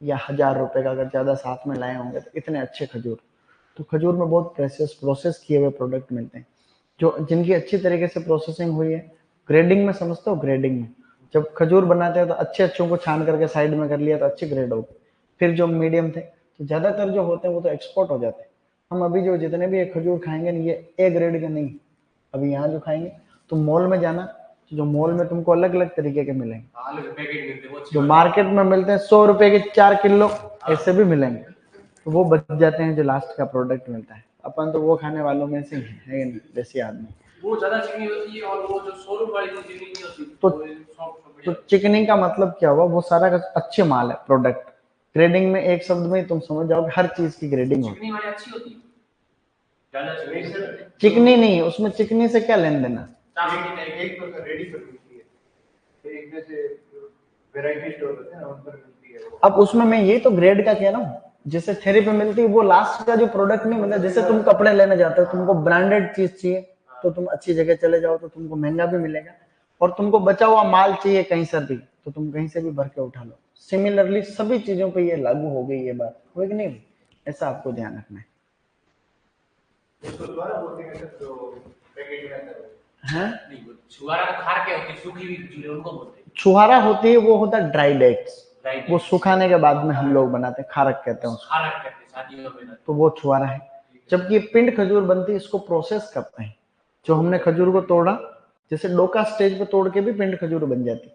या 1000 रुपए का अगर ज्यादा साथ में लाए होंगे तो। इतने अच्छे खजूर। तो खजूर में बहुत प्रोसेस किए हुए प्रोडक्ट मिलते हैं, जो जिनकी अच्छी तरीके से प्रोसेसिंग हुई है। ग्रेडिंग में समझते हो? ग्रेडिंग में जब खजूर बनाते हैं तो अच्छे अच्छों को छान करके साइड में कर लिया तो अच्छे ग्रेड हो गए। फिर जो मीडियम थे, तो ज्यादातर जो होते हैं वो तो एक्सपोर्ट हो जाते हैं। हम अभी जो जितने भी खजूर खाएंगे ये ए ग्रेड के नहीं। अभी यहाँ जो खाएंगे, तो मॉल में जाना, जो मॉल में तुमको अलग अलग तरीके के मिलेंगे। जो मार्केट में मिलते हैं 100 रुपए के 4 किलो, ऐसे भी मिलेंगे, तो वो बच जाते हैं जो लास्ट का प्रोडक्ट मिलता है। अपन तो वो खाने वालों में से है देसी आदमी। वो ज्यादा चिकनी होती है, और वो जो 100 रुपए वाली चिकनी नहीं होती, तो चिकनी का मतलब क्या हुआ? वो सारा अच्छे माल है, प्रोडक्ट। ग्रेडिंग में एक शब्द में तुम समझ जाओगे, हर चीज की ग्रेडिंग होती है। चिकनी नहीं, उसमें चिकनी से क्या लेन देना? अब उसमें मैं ये तो ग्रेड का कह रहा हूँ, जैसे थेरी पे मिलती है वो लास्ट का जो प्रोडक्ट नहीं मिलता। जैसे तुम कपड़े लेने जाते हो, तुमको ब्रांडेड चीज चाहिए तो तुम अच्छी जगह चले जाओ तो तुमको महंगा भी मिलेगा, और तुमको बचा हुआ माल चाहिए कहीं से भी तो तुम कहीं से भी भर के उठा लो। सिमिलरली सभी चीजों पे ये लागू हो गई, ये बात हो कि नहीं? ऐसा आपको ध्यान रखना है। छुहारा होती है, वो होता है ड्राई डेट्स, वो सुखाने के बाद में हम लोग बनाते हैं, खारक कहते हैं उसको, तो वो छुहारा है। जबकि पिंड खजूर बनती है, इसको प्रोसेस करते हैं। जो हमने खजूर को तोड़ा, जैसे डोका स्टेज पे तोड़ के भी पिंड खजूर बन जाती है,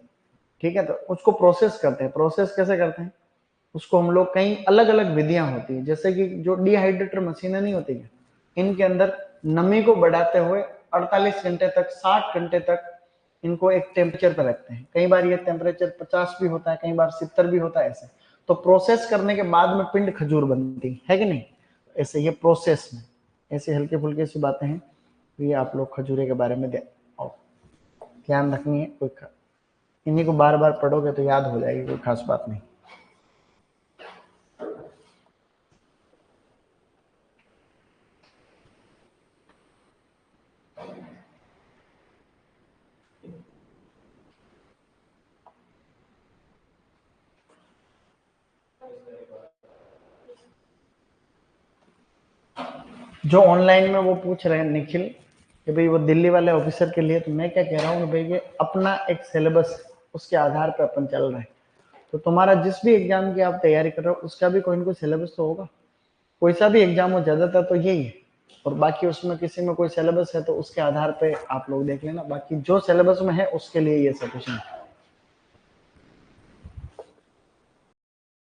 ठीक है, तो उसको प्रोसेस करते हैं। प्रोसेस कैसे करते हैं? उसको हम लोग कई अलग अलग विधियां होती है, जैसे कि जो डिहाइड्रेटर मशीनें नहीं होती है, इनके अंदर नमी को बढ़ाते हुए 48 घंटे तक, 60 घंटे तक इनको एक टेम्परेचर पर रखते हैं। कई बार ये टेम्परेचर 50 भी होता है, कई बार 70 भी होता है, ऐसे। तो प्रोसेस करने के बाद में पिंड खजूर बनती है कि नहीं? ऐसे ये प्रोसेस में ऐसी हल्के फुल्के सी बातें हैं, तो ये आप लोग खजूरे के बारे में ध्यान रखनी है। कोई इन्हीं को बार बार पढ़ोगे तो याद हो जाएगी, कोई खास बात नहीं। जो ऑनलाइन में वो पूछ रहे हैं निखिल कि भाई वो दिल्ली वाले ऑफिसर के लिए, तो मैं क्या कह रहा हूँ कि भाई ये अपना एक सिलेबस, उसके आधार पर अपन चल रहे हैं। तो तुम्हारा जिस भी एग्जाम की आप तैयारी कर रहे हो उसका भी कोई ना कोई सिलेबस तो होगा, कोई सा भी एग्जाम हो, ज्यादातर तो यही है। और बाकी उसमें किसी में कोई सिलेबस है तो उसके आधार पे आप लोग देख लेना, बाकी जो सिलेबस में है उसके लिए ये सफिशिएंट है।